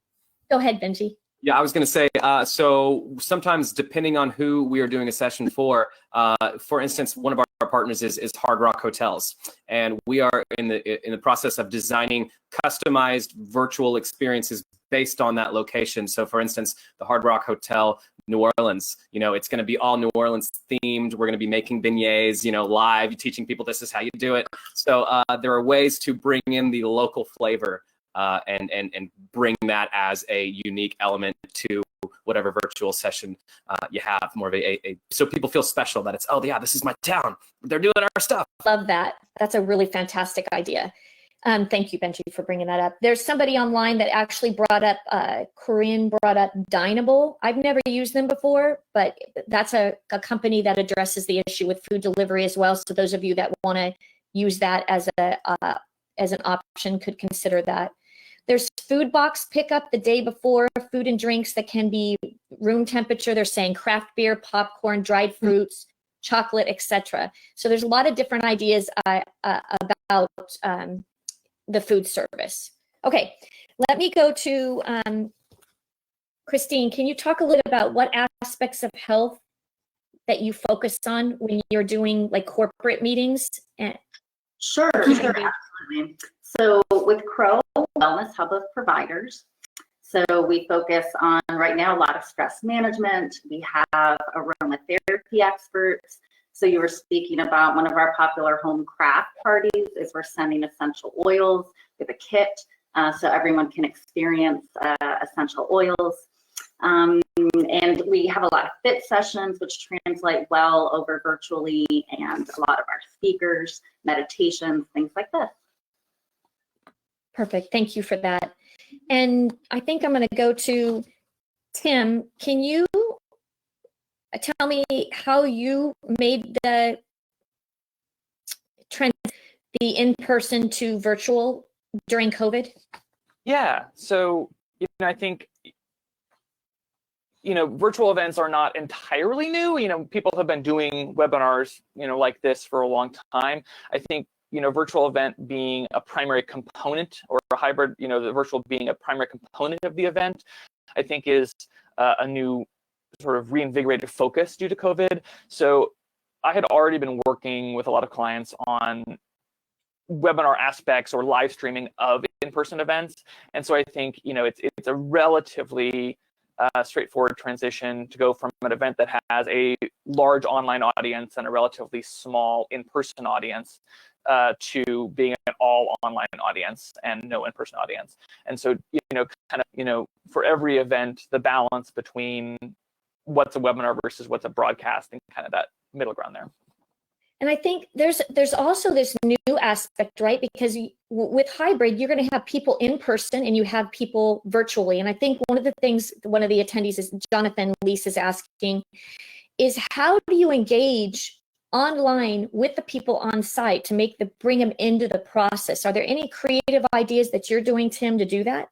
Go ahead, Benji. Yeah, I was going to say, so sometimes depending on who we are doing a session for instance, one of our partners is Hard Rock Hotels, and we are in the process of designing customized virtual experiences based on that location. So for instance, the Hard Rock Hotel, New Orleans, you know, it's going to be all New Orleans themed. We're going to be making beignets, you know, live, teaching people this is how you do it. So there are ways to bring in the local flavor and bring that as a unique element to whatever virtual session you have, more of so people feel special that it's, oh yeah, this is my town. They're doing our stuff. Love that. That's a really fantastic idea. Thank you, Benji, for bringing that up. There's somebody online that actually brought up, Corinne brought up Dineable. I've never used them before, but that's a company that addresses the issue with food delivery as well. So those of you that want to use that as an option could consider that. There's food box pickup the day before, food and drinks that can be room temperature. They're saying craft beer, popcorn, dried fruits, chocolate, etc. So there's a lot of different ideas about the food service. Okay, let me go to Christine. Can you talk a little about what aspects of health that you focus on when you're doing like corporate meetings? Sure, absolutely. So with Crow Wellness Hub of Providers, so we focus on right now a lot of stress management. We have aromatherapy experts. So you were speaking about one of our popular home craft parties is we're sending essential oils with a kit so everyone can experience essential oils. And we have a lot of fit sessions, which translate well over virtually, and a lot of our speakers, meditations, things like this. Perfect. Thank you for that. And I think I'm going to go to Tim. Can you tell me how you made the in-person to virtual during COVID? Yeah. So, I think, virtual events are not entirely new. People have been doing webinars, like this for a long time. I think, virtual event being a primary component, or a hybrid, the virtual being a primary component of the event, I think is a new sort of reinvigorated focus due to COVID. So I had already been working with a lot of clients on webinar aspects or live streaming of in-person events. And so I think, you know, it's a relatively straightforward transition to go from an event that has a large online audience and a relatively small in-person audience to being an all online audience and no in-person audience. And so, you know, kind of, you know, for every event, the balance between what's a webinar versus what's a broadcast and kind of that middle ground there. And I think there's also this new aspect, right? Because with hybrid, you're going to have people in person and you have people virtually. And I think one of the things one of the attendees is Jonathan Lease is asking is how do you engage online with the people on site to bring them into the process? Are there any creative ideas that you're doing, Tim, to do that?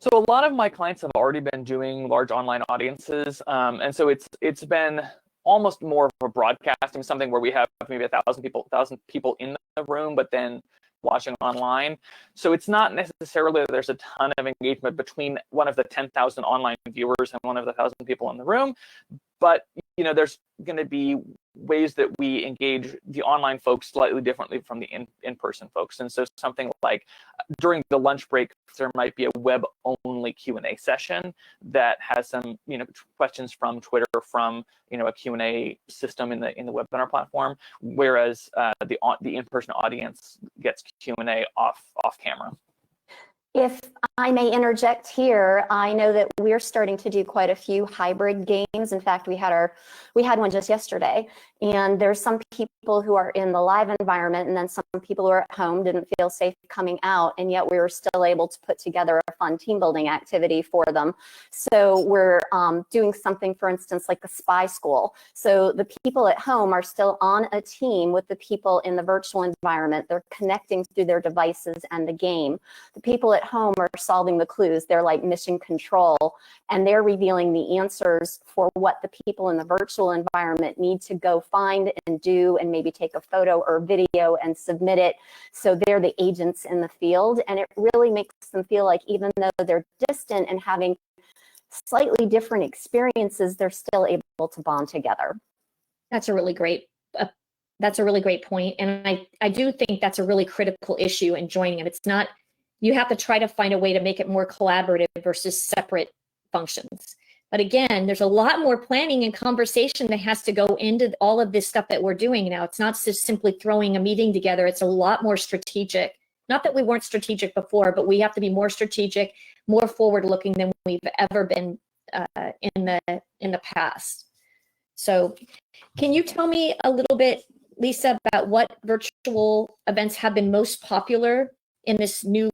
So a lot of my clients have already been doing large online audiences, and so it's been almost more of a broadcasting, something where we have maybe 1,000 people in the room, but then watching online. So it's not necessarily that there's a ton of engagement between one of the 10,000 online viewers and one of the 1,000 people in the room, but you know, there's going to be ways that we engage the online folks slightly differently from the in-person folks. And so something like during the lunch break, there might be a web-only Q&A session that has some, you know, questions from Twitter, from, you know, a Q&A system in the webinar platform, whereas the in-person audience gets Q&A off camera. If I may interject here, I know that we're starting to do quite a few hybrid games. In fact, we had one just yesterday, and there's some people who are in the live environment and then some people who are at home didn't feel safe coming out, and yet we were still able to put together a fun team building activity for them. So we're doing something, for instance, like the spy school. So the people at home are still on a team with the people in the virtual environment. They're connecting through their devices and the game. The people at home are solving the clues. They're like mission control, and they're revealing the answers for what the people in the virtual environment need to go find and do, and maybe take a photo or video and submit it. So they're the agents in the field, and it really makes them feel like even though they're distant and having slightly different experiences, they're still able to bond together. That's a really great point. And I do think that's a really critical issue in joining it. It's not, you have to try to find a way to make it more collaborative versus separate functions. But again, there's a lot more planning and conversation that has to go into all of this stuff that we're doing now. It's not just simply throwing a meeting together. It's a lot more strategic. Not that we weren't strategic before, but we have to be more strategic, more forward-looking than we've ever been in the past. So can you tell me a little bit, Lisa, about what virtual events have been most popular in this new?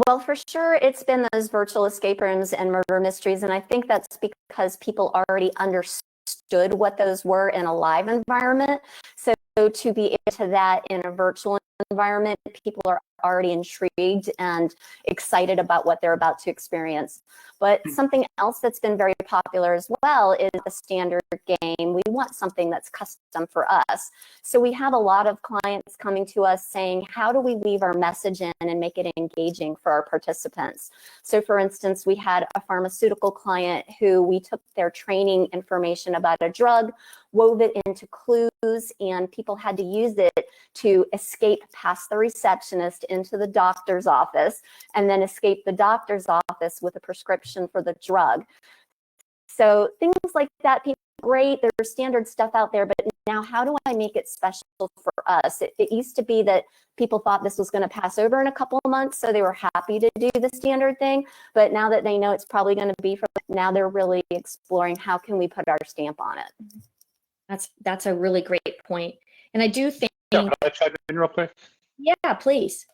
Well, for sure, it's been those virtual escape rooms and murder mysteries, and I think that's because people already understood what those were in a live environment. So to be into that in a virtual environment, people are already intrigued and excited about what they're about to experience. But something else that's been very popular as well is a standard game. We want something that's custom for us. So we have a lot of clients coming to us saying, how do we weave our message in and make it engaging for our participants? So for instance, we had a pharmaceutical client who we took their training information about a drug, wove it into clues, and people had to use it to escape past the receptionist into the doctor's office, and then escape the doctor's office with a prescription for the drug. So things like that, people, great, there's standard stuff out there, but now how do I make it special for us? It used to be that people thought this was going to pass over in a couple of months, so they were happy to do the standard thing, but now that they know it's probably going to be for, now they're really exploring how can we put our stamp on it. That's a really great point. And I do think— Can I chime in real quick? Yeah, please.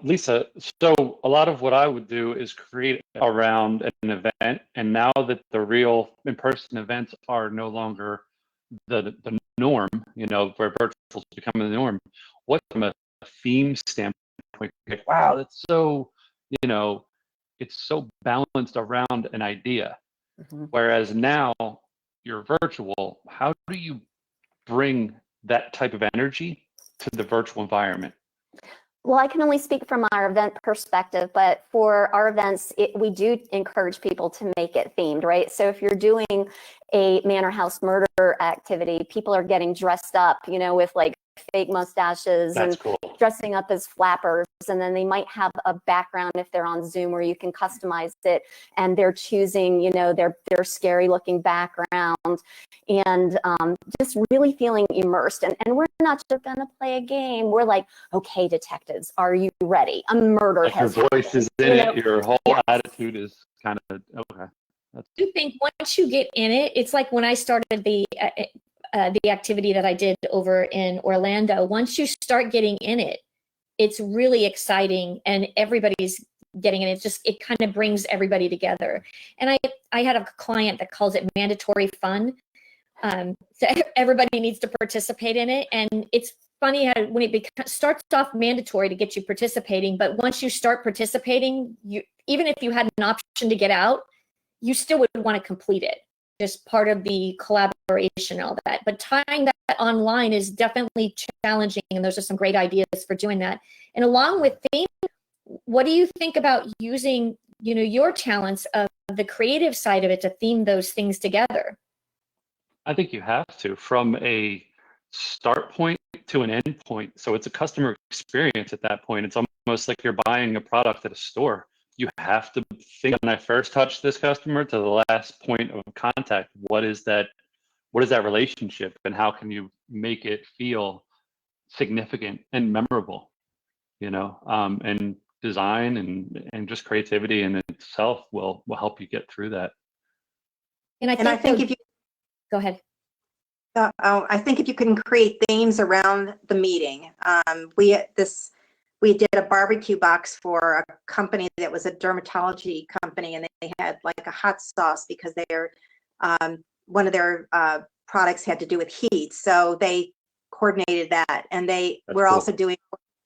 Lisa, so a lot of what I would do is create around an event, and now that the real in-person events are no longer the norm, you know, where virtual is becoming the norm, what from a theme standpoint, like, wow, that's so, you know, it's so balanced around an idea. Mm-hmm. Whereas now you're virtual, how do you bring that type of energy to the virtual environment? Well, I can only speak from our event perspective, but for our events, we do encourage people to make it themed, right? So if you're doing a manor house murder activity, people are getting dressed up, you know, with like fake mustaches That's and cool. dressing up as flappers. And then they might have a background if they're on Zoom where you can customize it, and they're choosing, you know, their scary looking background, and just really feeling immersed. And we're not just going to play a game. We're like, okay, detectives, are you ready? A murder Like your has voice happened. is in You know? it, your whole Yes. attitude is kind of okay. I do think once you get in it, it's like when I started the activity that I did over in Orlando. Once you start getting in it, it's really exciting, and everybody's getting in it. It kind of brings everybody together. And I had a client that calls it mandatory fun. So everybody needs to participate in it, and it's funny how when it starts off mandatory to get you participating, but once you start participating, even if you had an option to get out, you still would want to complete it. Just part of the collaboration and all that. But tying that online is definitely challenging, and those are some great ideas for doing that. And along with theme, what do you think about using, you know, your talents of the creative side of it to theme those things together? I think you have to, from a start point to an end point. So it's a customer experience at that point. It's almost like you're buying a product at a store. You have to think, when I first touch this customer to the last point of contact, what is that relationship, and how can you make it feel significant and memorable, you know? And design and just creativity in itself will help you get through that. And I think if you go ahead. I think if you can create themes around the meeting, we did a barbecue box for a company that was a dermatology company, and they had like a hot sauce because one of their products had to do with heat, so they coordinated that. And we're cool. also doing,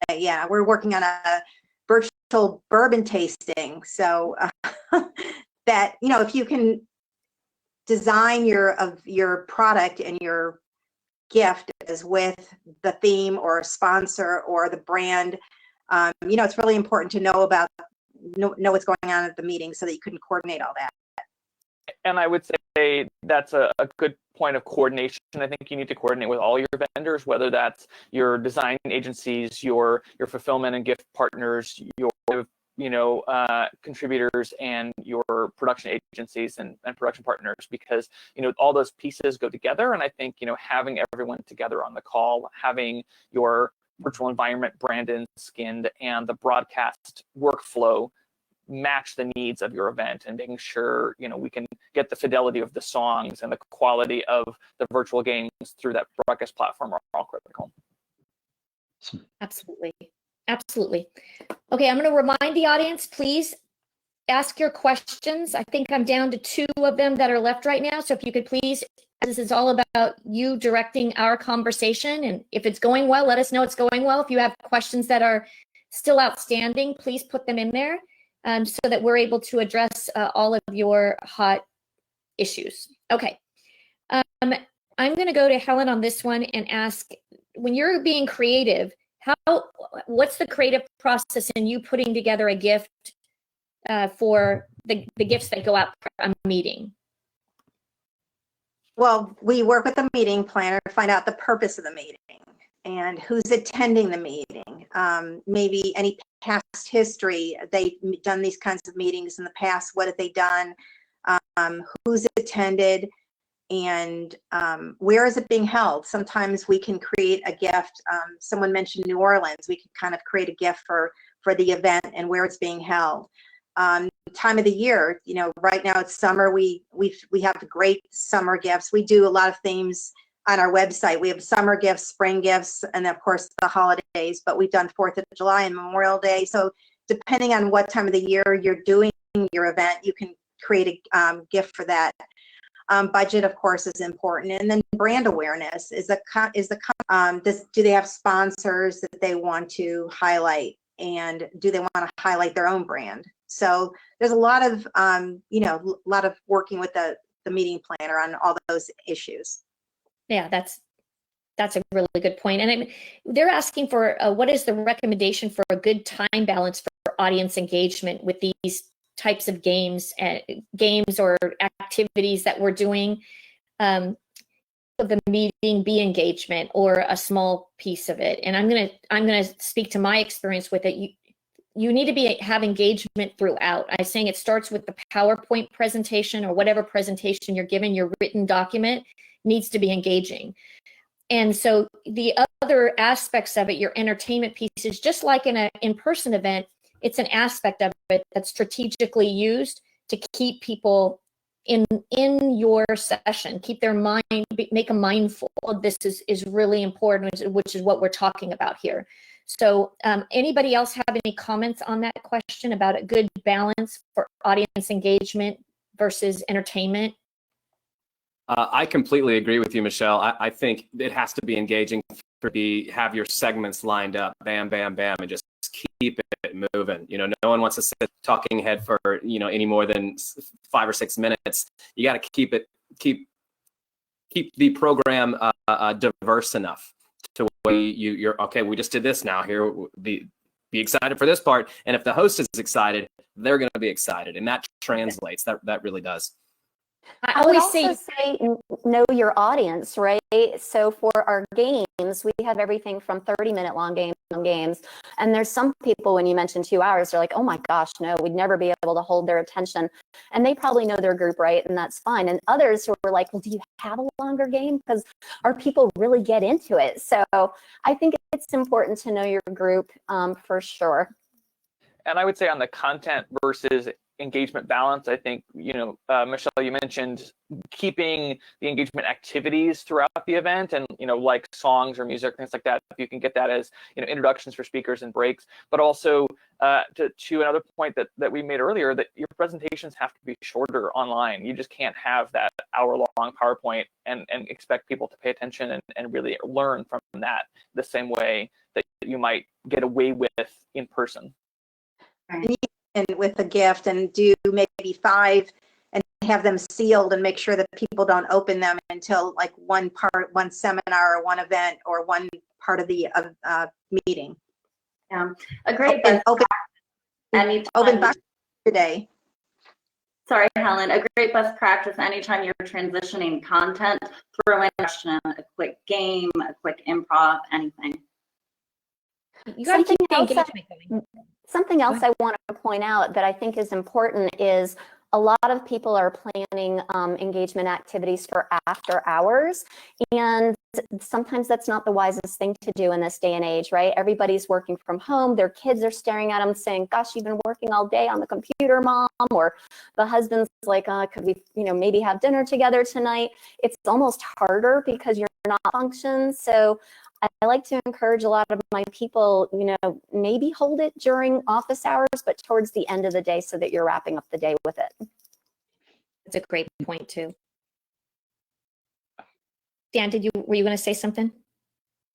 we're working on a virtual bourbon tasting, so that, you know, if you can design your product and your gift as with the theme or a sponsor or the brand, you know, it's really important to know what's going on at the meeting so that you can coordinate all that. And I would say that's a good point of coordination. I think you need to coordinate with all your vendors, whether that's your design agencies, your fulfillment and gift partners, your contributors, and your production agencies and production partners, because, you know, all those pieces go together. And I think, you know, having everyone together on the call, having your virtual environment branded, skinned, and the broadcast workflow match the needs of your event, and making sure, you know, we can get the fidelity of the songs and the quality of the virtual games through that broadcast platform are all critical. Absolutely. Absolutely. Okay, I'm going to remind the audience, please ask your questions. I think I'm down to 2 of them that are left right now. So if you could please, this is all about you directing our conversation. And if it's going well, let us know it's going well. If you have questions that are still outstanding, please put them in there so that we're able to address all of your hot issues. Okay. I'm going to go to Helen on this one and ask, when you're being creative, what's the creative process in you putting together a gift for the gifts that go out for a meeting? Well, we work with the meeting planner to find out the purpose of the meeting and who's attending the meeting. Maybe any past history, they've done these kinds of meetings in the past. What have they done? Who's attended? And where is it being held? Sometimes we can create a gift. Someone mentioned New Orleans. We can kind of create a gift for the event and where it's being held. Time of the year, you know, right now it's summer. We have great summer gifts. We do a lot of themes on our website. We have summer gifts, spring gifts, and of course the holidays. But we've done 4th of July and Memorial Day. So depending on what time of the year you're doing your event, you can create a gift for that. Budget, of course, is important, and then brand awareness do they have sponsors that they want to highlight, and do they want to highlight their own brand? So there's a lot of working with the meeting planner on all those issues. Yeah, that's a really good point. And they're asking for what is the recommendation for a good time balance for audience engagement with these types of games or activities that we're doing. of the meeting be engagement or a small piece of it. And I'm gonna speak to my experience with it. You need to have engagement throughout. I'm saying it starts with the PowerPoint presentation or whatever presentation you're given. Your written document needs to be engaging. And so the other aspects of it, your entertainment pieces, just like in an in-person event, it's an aspect of it that's strategically used to keep people in your session, keep their mind, make them mindful. This is really important, which is what we're talking about here. So anybody else have any comments on that question about a good balance for audience engagement versus entertainment? I completely agree with you, Michelle. I think it has to be engaging have your segments lined up, bam, bam, bam, and just keep it moving. You know, no one wants to sit talking head for, any more than 5 or 6 minutes. You got to keep the program diverse enough to where you're okay. We just did this now. Here, be excited for this part. And if the host is excited, they're going to be excited, and that translates. That really does. I would also say know your audience, right? So for our games, we have everything from 30-minute long games. And there's some people, when you mention 2 hours, they're like, oh my gosh, no, we'd never be able to hold their attention. And they probably know their group, right? And that's fine. And others who are like, well, do you have a longer game? Because our people really get into it. So I think it's important to know your group for sure. And I would say on the content versus engagement balance, I think, Michelle, you mentioned keeping the engagement activities throughout the event, and like songs or music, things like that. If you can get that as introductions for speakers and breaks, but also to another point that we made earlier, that your presentations have to be shorter online. You just can't have that hour-long PowerPoint and expect people to pay attention and really learn from that the same way that you might get away with in person. And with a gift, and do maybe 5 and have them sealed and make sure that people don't open them until like one seminar or one event or one part of the meeting. Yeah, a great open box today. Sorry, Helen. A great best practice anytime you're transitioning content, throw in a question, a quick game, a quick improv, anything. You got to keep the engagement going. Something else I want to point out that I think is important is a lot of people are planning engagement activities for after hours, and sometimes that's not the wisest thing to do in this day and age, right? Everybody's working from home. Their kids are staring at them saying, gosh, you've been working all day on the computer, mom, or the husband's like, could we, maybe have dinner together tonight? It's almost harder because you're not functioning. So I like to encourage a lot of my people, maybe hold it during office hours, but towards the end of the day so that you're wrapping up the day with it. That's a great point too. Dan, were you going to say something?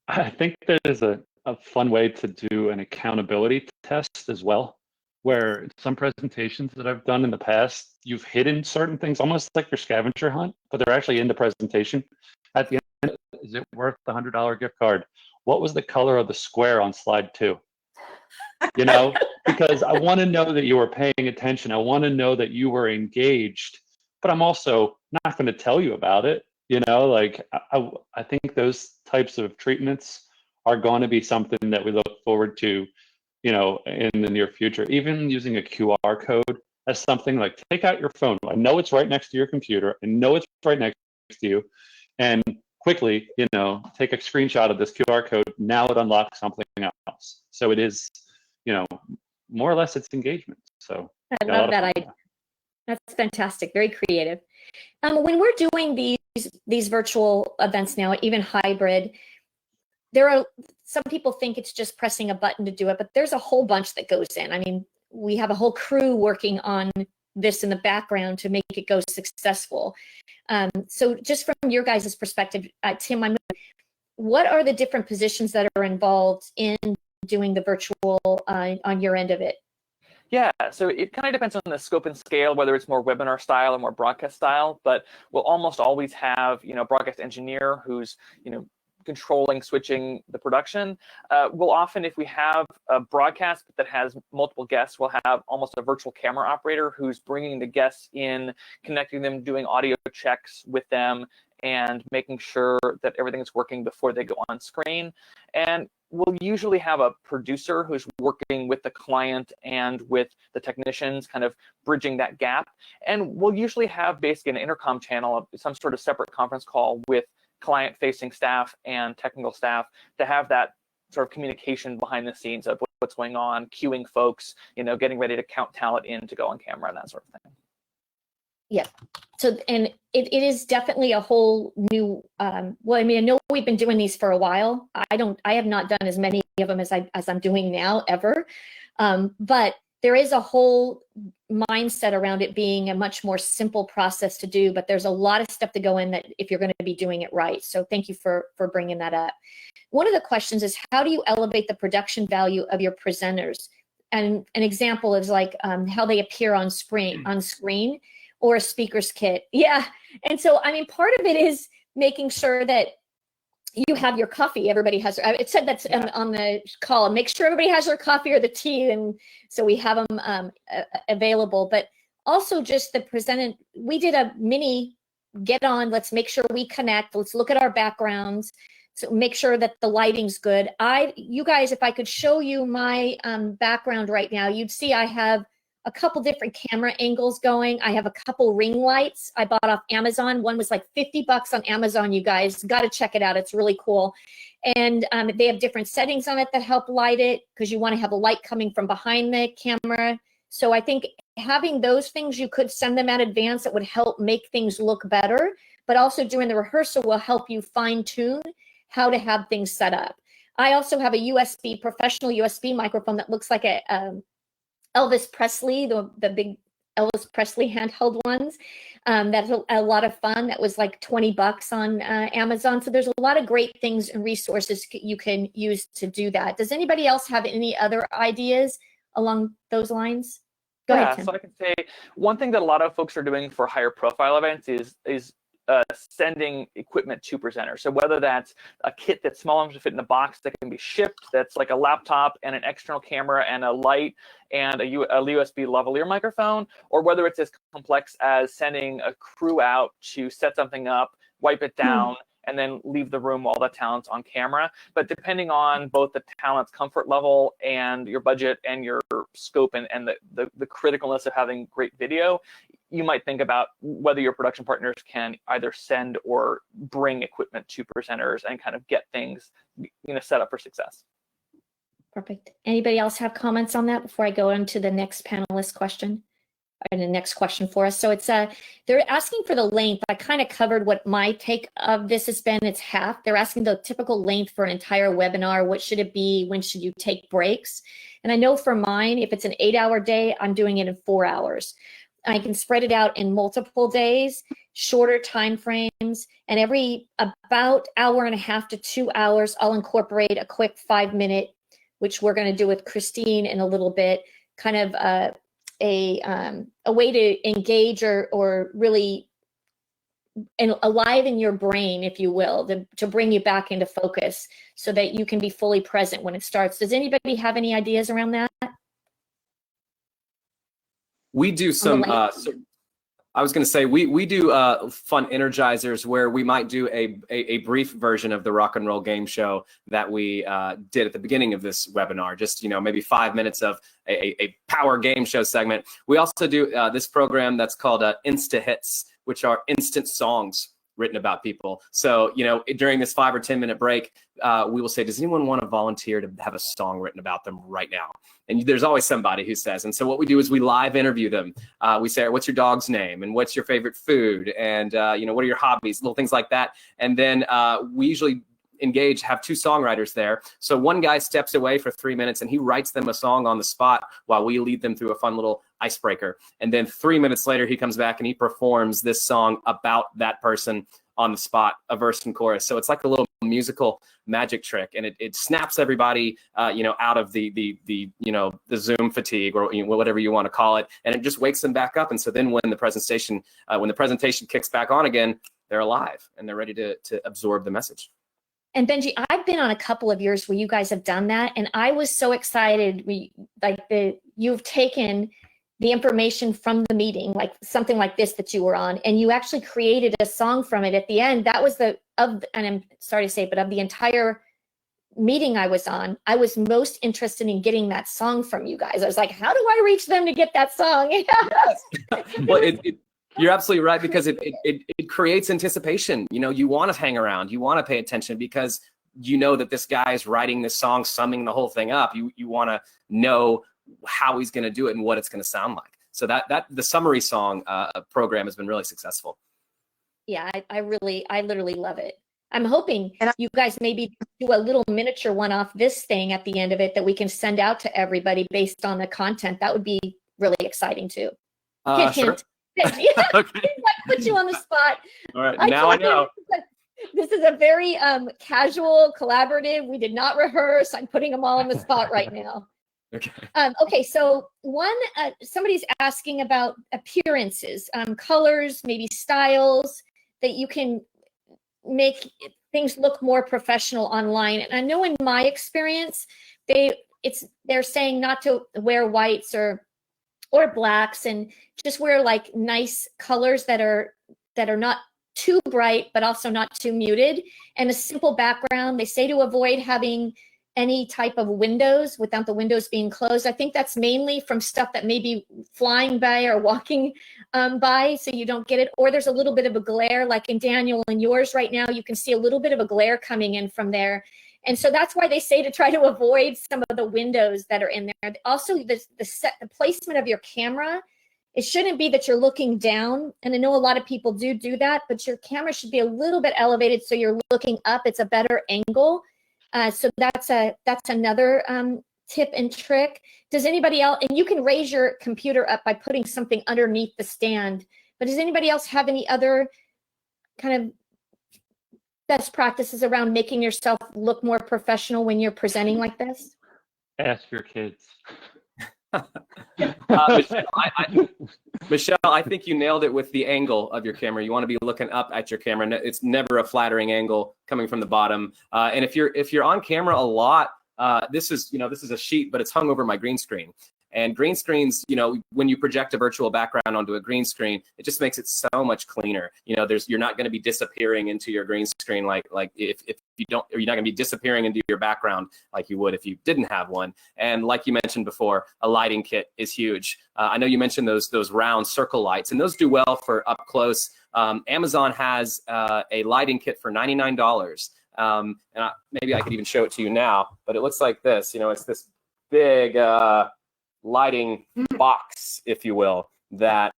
I think there's a fun way to do an accountability test as well, where some presentations that I've done in the past, you've hidden certain things, almost like your scavenger hunt, but they're actually in the presentation. At the end, is it worth the $100 gift card? What was the color of the square on slide 2? Because I want to know that you were paying attention. I want to know that you were engaged, but I'm also not going to tell you about it. I think those types of treatments are going to be something that we look forward to, in the near future. Even using a QR code as something like, take out your phone. I know it's right next to your computer. I know it's right next to you. And quickly, take a screenshot of this QR code. Now it unlocks something else. So it is, more or less it's engagement. So I love that idea. That's fantastic. Very creative. When we're doing these virtual events now, even hybrid, there are some people think it's just pressing a button to do it, but there's a whole bunch that goes in. I mean, we have a whole crew working on this in the background to make it go successful. So just from your guys' perspective, Tim, what are the different positions that are involved in doing the virtual on your end of it? Yeah, so it kind of depends on the scope and scale, whether it's more webinar style or more broadcast style, but we'll almost always have, a broadcast engineer who's, controlling, switching the production. We'll often, if we have a broadcast that has multiple guests, we'll have almost a virtual camera operator who's bringing the guests in, connecting them, doing audio checks with them, and making sure that everything is working before they go on screen. And we'll usually have a producer who's working with the client and with the technicians, kind of bridging that gap. And we'll usually have basically an intercom channel, some sort of separate conference call with client-facing staff and technical staff to have that sort of communication behind the scenes of what's going on, queuing folks, getting ready to count talent in to go on camera and that sort of thing. Yeah. So, and it is definitely a whole new, well, I mean, I know we've been doing these for a while. I have not done as many of them as I'm doing now ever. But there is a whole mindset around it being a much more simple process to do, but there's a lot of stuff to go in that if you're going to be doing it right. So thank you for bringing that up. One of the questions is, how do you elevate the production value of your presenters? And an example is like how they appear on screen, or a speaker's kit. Yeah. And so, I mean, part of it is making sure that you have your coffee. Everybody has, it said that's on the call, make sure everybody has their coffee or the tea. And so we have them available, but also just the present. We did a mini get on, let's make sure we connect. Let's look at our backgrounds. So make sure that the lighting's good. You guys, if I could show you my background right now, you'd see I have a couple different camera angles going. I have a couple ring lights I bought off Amazon. One was like $50 on Amazon, you guys. Got to check it out. It's really cool. And they have different settings on it that help light it because you want to have a light coming from behind the camera. So I think having those things, you could send them in advance. That would help make things look better. But also during the rehearsal will help you fine tune how to have things set up. I also have a professional USB microphone that looks like a Elvis Presley, the big Elvis Presley handheld ones. That's a lot of fun. That was like $20 on Amazon. So there's a lot of great things and resources you can use to do that. Does anybody else have any other ideas along those lines? Go ahead, Tim. So I can say one thing that a lot of folks are doing for higher profile events is sending equipment to presenters. So whether that's a kit that's small enough to fit in a box that can be shipped, that's like a laptop and an external camera and a light and a USB lavalier microphone, or whether it's as complex as sending a crew out to set something up, wipe it down, and then leave the room while the talent's on camera. But depending on both the talent's comfort level and your budget and your scope and the criticalness of having great video, you might think about whether your production partners can either send or bring equipment to presenters and kind of get things set up for success. Perfect. Anybody else have comments on that before I go into the next panelist question? And the next question for us. So it's they're asking for the length. I kind of covered what my take of this has been. It's half. They're asking the typical length for an entire webinar. What should it be? When should you take breaks? And I know for mine, if it's an 8-hour day, I'm doing it in 4 hours. I can spread it out in multiple days, shorter time frames, and every about hour and a half to 2 hours, I'll incorporate a quick 5-minute, which we're going to do with Christine in a little bit, kind of a way to engage or really alive in your brain, if you will, to bring you back into focus so that you can be fully present when it starts. Does anybody have any ideas around that? We do some, I was going to say, we do fun energizers where we might do a brief version of the rock and roll game show that we did at the beginning of this webinar, just, maybe 5 minutes of a power game show segment. We also do this program that's called Insta Hits, which are instant songs written about people. So, during this 5 or 10 minute break, we will say, does anyone want to volunteer to have a song written about them right now? And there's always somebody who says, and so what we do is we live interview them. We say, what's your dog's name? And what's your favorite food? And, what are your hobbies? Little things like that. And then we usually have 2 songwriters there. So one guy steps away for 3 minutes and he writes them a song on the spot while we lead them through a fun little icebreaker. And then 3 minutes later, he comes back and he performs this song about that person on the spot, a verse and chorus. So it's like a little musical magic trick, and it snaps everybody, out of the Zoom fatigue or whatever you want to call it, and it just wakes them back up. And so then when the presentation kicks back on again, they're alive and they're ready to absorb the message. And Benji, I've been on a couple of years where you guys have done that, and I was so excited. You've taken the information from the meeting, like something like this that you were on, and you actually created a song from it at the end. That was and I'm sorry to say, but of the entire meeting I was on, I was most interested in getting that song from you guys. I was like, how do I reach them to get that song? Yes. Well, you're absolutely right, because it creates anticipation. You know, you want to hang around, you want to pay attention, because you know that this guy is writing this song, summing the whole thing up. You want to know how he's going to do it and what it's going to sound like. So that the summary song program has been really successful. Yeah, I literally love it. I'm hoping you guys maybe do a little miniature one off this thing at the end of it that we can send out to everybody based on the content. That would be really exciting too. Hint, Sure. hint. Yeah, Okay. I put you on the spot. All right, now I know. This is a very casual, collaborative. We did not rehearse. I'm putting them all on the spot right now. Okay. Okay, so somebody's asking about appearances, colors, maybe styles that you can make things look more professional online. And I know in my experience, they're saying not to wear whites or blacks, and just wear like nice colors that are not too bright, but also not too muted, and a simple background. They say to avoid having any type of windows without the windows being closed. I think that's mainly from stuff that may be flying by or walking by, so you don't get it. Or there's a little bit of a glare, like in Daniel and yours right now, you can see a little bit of a glare coming in from there. And so that's why they say to try to avoid some of the windows that are in there. Also, the placement of your camera, it shouldn't be that you're looking down. And I know a lot of people do that, but your camera should be a little bit elevated so you're looking up. It's a better angle. So that's another tip and trick. Does anybody else, and you can raise your computer up by putting something underneath the stand, but does anybody else have any other kind of best practices around making yourself look more professional when you're presenting like this? Ask your kids. Michelle, I think you nailed it with the angle of your camera. You want to be looking up at your camera. It's never a flattering angle coming from the bottom. And if you're on camera a lot, this is a sheet, but it's hung over my green screen. And green screens, when you project a virtual background onto a green screen, it just makes it so much cleaner. You're not going to be disappearing into your green screen like if you don't, or you're not going to be disappearing into your background like you would if you didn't have one. And like you mentioned before, a lighting kit is huge. I know you mentioned those round circle lights, and those do well for up close. Amazon has a lighting kit for $99. And maybe I could even show it to you now, but it looks like this. It's this big lighting box, if you will, that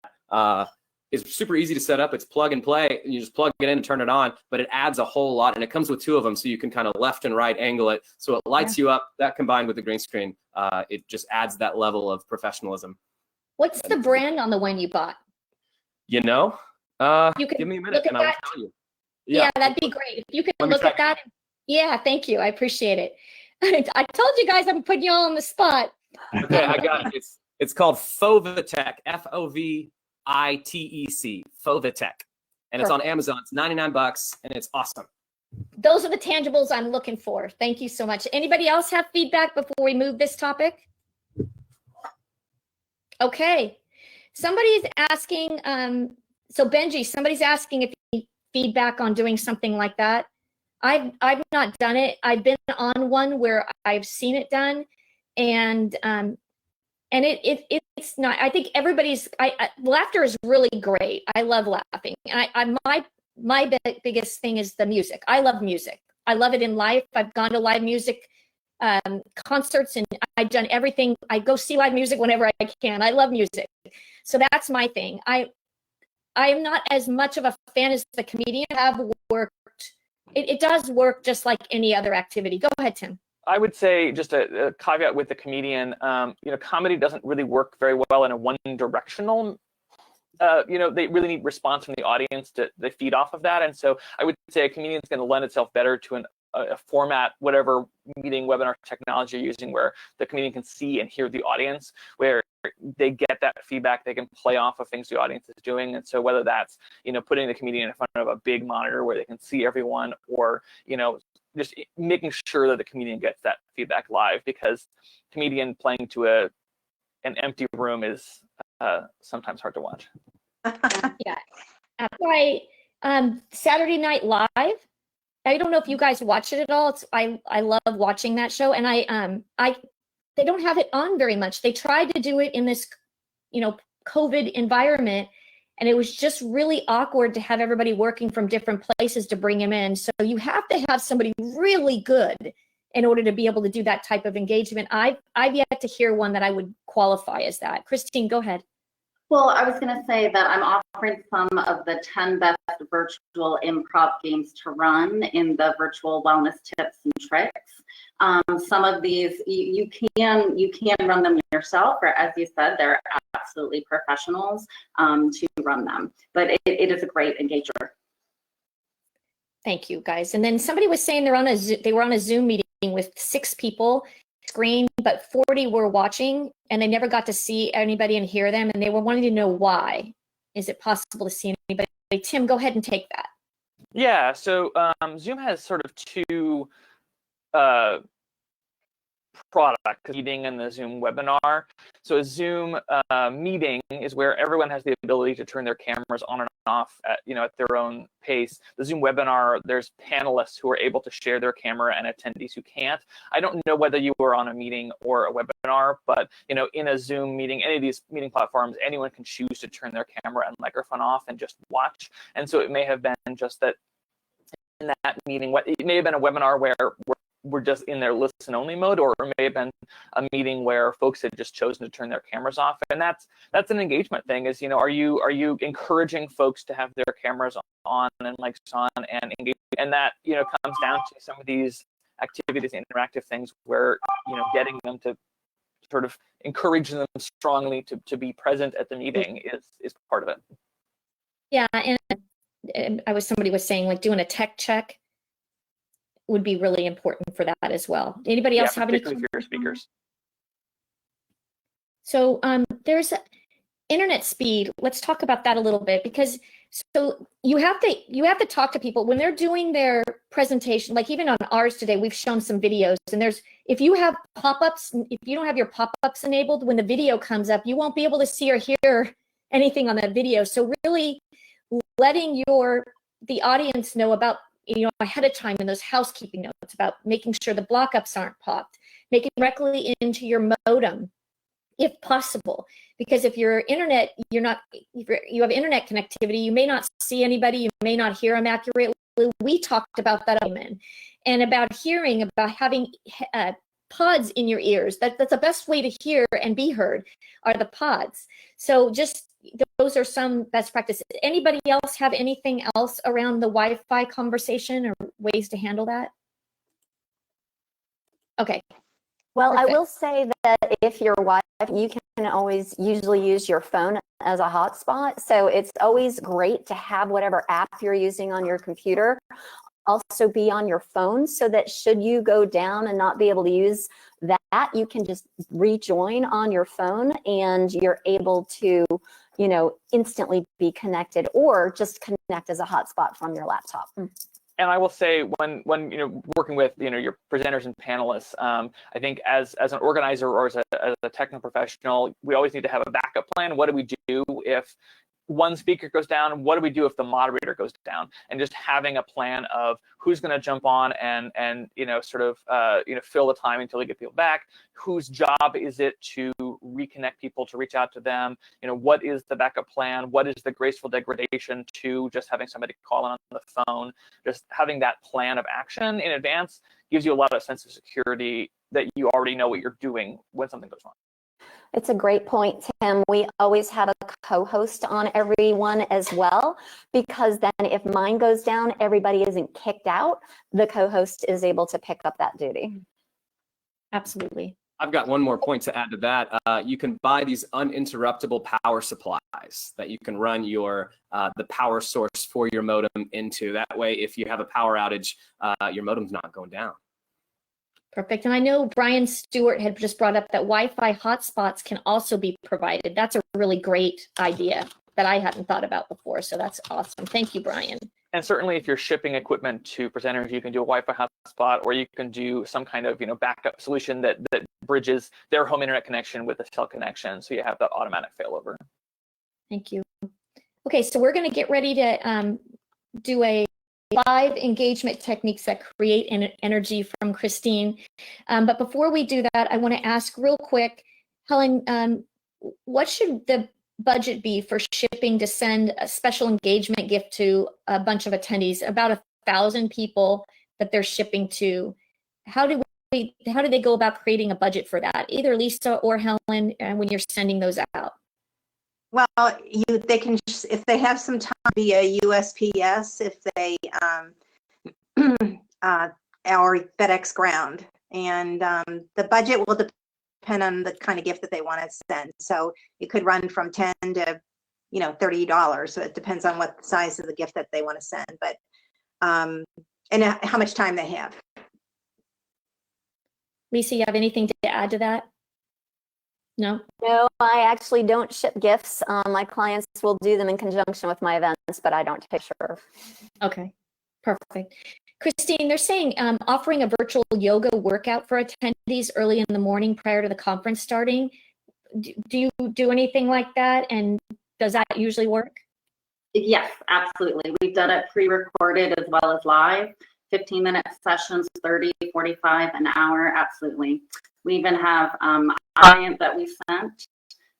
is super easy to set up. It's plug and play. You just plug it in and turn it on, but it adds a whole lot, and it comes with two of them, so you can kind of left and right angle it, so it lights you up. That combined with the green screen, it just adds that level of professionalism. What's the brand on the one you bought? You can give me a minute and I will tell you. Yeah, that'd be great. If you could look at that. Yeah, thank you. I appreciate it. I told you guys I'm putting you all on the spot. Okay, I got it. It's called Fovitec, Fovitec, Fovitec, and it's on Amazon. It's $99, and it's awesome. Those are the tangibles I'm looking for. Thank you so much. Anybody else have feedback before we move this topic? Okay, somebody's asking. So Benji, somebody's asking if you need feedback on doing something like that. I've not done it. I've been on one where I've seen it done. And it's not, I think everybody's, laughter is really great. I love laughing. And my biggest thing is the music. I love music. I love it in life. I've gone to live music concerts, and I've done everything. I go see live music whenever I can. I love music. So that's my thing. I am not as much of a fan as the comedian have worked. It does work just like any other activity. Go ahead, Tim. I would say just a caveat with the comedian, comedy doesn't really work very well in a one-directional, they really need response from the audience to feed off of that. And so I would say a comedian is going to lend itself better to a format, whatever meeting, webinar technology you're using, where the comedian can see and hear the audience, where they get that feedback, they can play off of things the audience is doing. And so whether that's, putting the comedian in front of a big monitor where they can see everyone, or, just making sure that the comedian gets that feedback live, because comedian playing to an empty room is sometimes hard to watch. Yeah. Right. Saturday Night Live. I don't know if you guys watch it at all. I love watching that show, and they don't have it on very much. They tried to do it in this, COVID environment, and it was just really awkward to have everybody working from different places to bring him in. So you have to have somebody really good in order to be able to do that type of engagement. I've yet to hear one that I would qualify as that. Christine, go ahead. Well, I was going to say that I'm offering some of the 10 best virtual improv games to run in the virtual wellness tips and tricks. Some of these you can run them yourself, or as you said, they're absolutely professionals to run them. But it is a great engager. Thank you, guys. And then somebody was saying they were on a Zoom meeting with 6 people. Screen, but 40 were watching, and they never got to see anybody and hear them, and they were wanting to know why. Is it possible to see anybody? Tim, go ahead and take that. Yeah, so Zoom has sort of 2 product meeting and the Zoom webinar. So a Zoom meeting is where everyone has the ability to turn their cameras on and off at their own pace. The Zoom webinar, there's panelists who are able to share their camera and attendees who can't. I don't know whether you were on a meeting or a webinar, but in a Zoom meeting, any of these meeting platforms, anyone can choose to turn their camera and microphone off and just watch. And so it may have been just that in that meeting, it may have been a webinar where we're just in their listen only mode, or it may have been a meeting where folks had just chosen to turn their cameras off. And that's an engagement thing, is are you encouraging folks to have their cameras on and mics on and engage? And that comes down to some of these activities, interactive things where getting them to sort of encourage them strongly to be present at the meeting is part of it. Yeah, and somebody was saying, like, doing a tech check would be really important for that as well. Anybody else have any? Particularly for your speakers. So there's internet speed. Let's talk about that a little bit, because so you have to talk to people when they're doing their presentation. Like even on ours today, we've shown some videos, and if you have pop-ups, if you don't have your pop-ups enabled, when the video comes up, you won't be able to see or hear anything on that video. So really letting the audience know about ahead of time in those housekeeping notes about making sure the block-ups aren't popped, making directly into your modem if possible, because if your internet, if you have internet connectivity, you may not see anybody, you may not hear them accurately. We talked about that and about hearing, about having pods in your ears. That's the best way to hear and be heard, are the pods. So those are some best practices. Anybody else have anything else around the Wi-Fi conversation or ways to handle that? Okay. Well, Perfect. I will say that if you're Wi-Fi, you can always usually use your phone as a hotspot. So it's always great to have whatever app you're using on your computer also be on your phone, so that should you go down and not be able to use that, you can just rejoin on your phone and you're able to instantly be connected, or just connect as a hotspot from your laptop. And I will say, when working with your presenters and panelists, I think as an organizer or as a technical professional, we always need to have a backup plan. What do we do if one speaker goes down? What do we do if the moderator goes down? And just having a plan of who's going to jump on and fill the time until we get people back. Whose job is it to reconnect people, to reach out to them? What is the backup plan? What is the graceful degradation to just having somebody call in on the phone? Just having that plan of action in advance gives you a lot of sense of security that you already know what you're doing when something goes wrong. It's a great point, Tim. We always have a co-host on everyone as well, because then if mine goes down, everybody isn't kicked out. The co-host is able to pick up that duty. Absolutely. I've got one more point to add to that. You can buy these uninterruptible power supplies that you can run the power source for your modem into. That way, if you have a power outage, your modem's not going down. Perfect. And I know Brian Stewart had just brought up that Wi-Fi hotspots can also be provided. That's a really great idea that I hadn't thought about before. So that's awesome. Thank you, Brian. And certainly if you're shipping equipment to presenters, you can do a Wi-Fi hotspot, or you can do some kind of backup solution that bridges their home internet connection with a cell connection, so you have that automatic failover. Thank you. Okay, so we're going to get ready to do a 5 engagement techniques that create energy from Christine. But before we do that, I want to ask real quick, Helen, what should the budget be for shipping to send a special engagement gift to a bunch of attendees, about 1,000 people that they're shipping to? How do they go about creating a budget for that? Either Lisa or Helen, when you're sending those out. Well, they can, if they have some time, via USPS, if they or FedEx Ground, and the budget will depend on the kind of gift that they want to send. So it could run from $10 to $30. So it depends on what size of the gift that they want to send, but and how much time they have. Lisa, you have anything to add to that? No? No, I actually don't ship gifts. My clients will do them in conjunction with my events, but I don't take sure. Okay, perfect. Christine, they're saying offering a virtual yoga workout for attendees early in the morning prior to the conference starting. Do you do anything like that? And does that usually work? Yes, absolutely. We've done it pre-recorded as well as live. 15-minute sessions, 30, 45, an hour, absolutely. We even have a client that we sent.